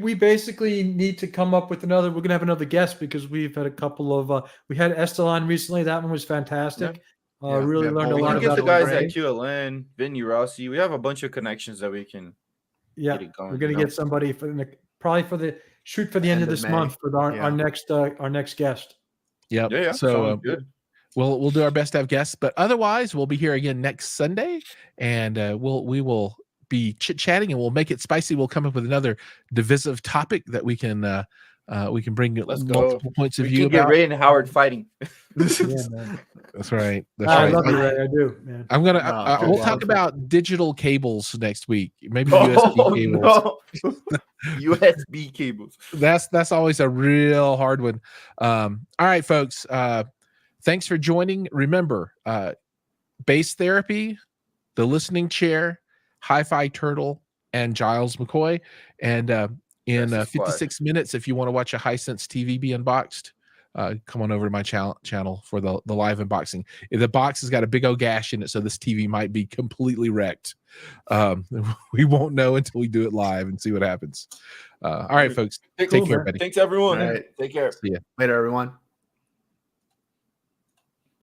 we basically need to come up with another. We're gonna have another guest because we've had a couple of. We had Estelan recently. That one was fantastic. Really learned a we lot can about get the guys Ray. at QLN, Vinny Rossi. We have a bunch of connections that we can. Yeah, get it going, we're gonna get somebody for the end of this May. month for our next guest. Yep. Yeah. So good. we'll do our best to have guests, but otherwise we'll be here again next Sunday, and we will be chit-chatting, and we'll make it spicy. We'll come up with another divisive topic that we can bring multiple points of view about. Get Ray and Howard fighting. Yeah, man. That's right. I love you, Ray. I do, man. I'm gonna we'll talk about digital cables next week. Maybe USB cables. No. USB cables. That's always a real hard one. All right, folks. Thanks for joining. Remember, Base Therapy, The Listening Chair, HiFi Turtle, and Giles McCoy. And in 56 minutes, if you want to watch a Hisense TV be unboxed, come on over to my channel for the live unboxing. The box has got a big old gash in it, so this TV might be completely wrecked. We won't know until we do it live and see what happens. All right, folks. Take care, buddy. Thanks, everyone. All right. Take care. See ya. Later, everyone.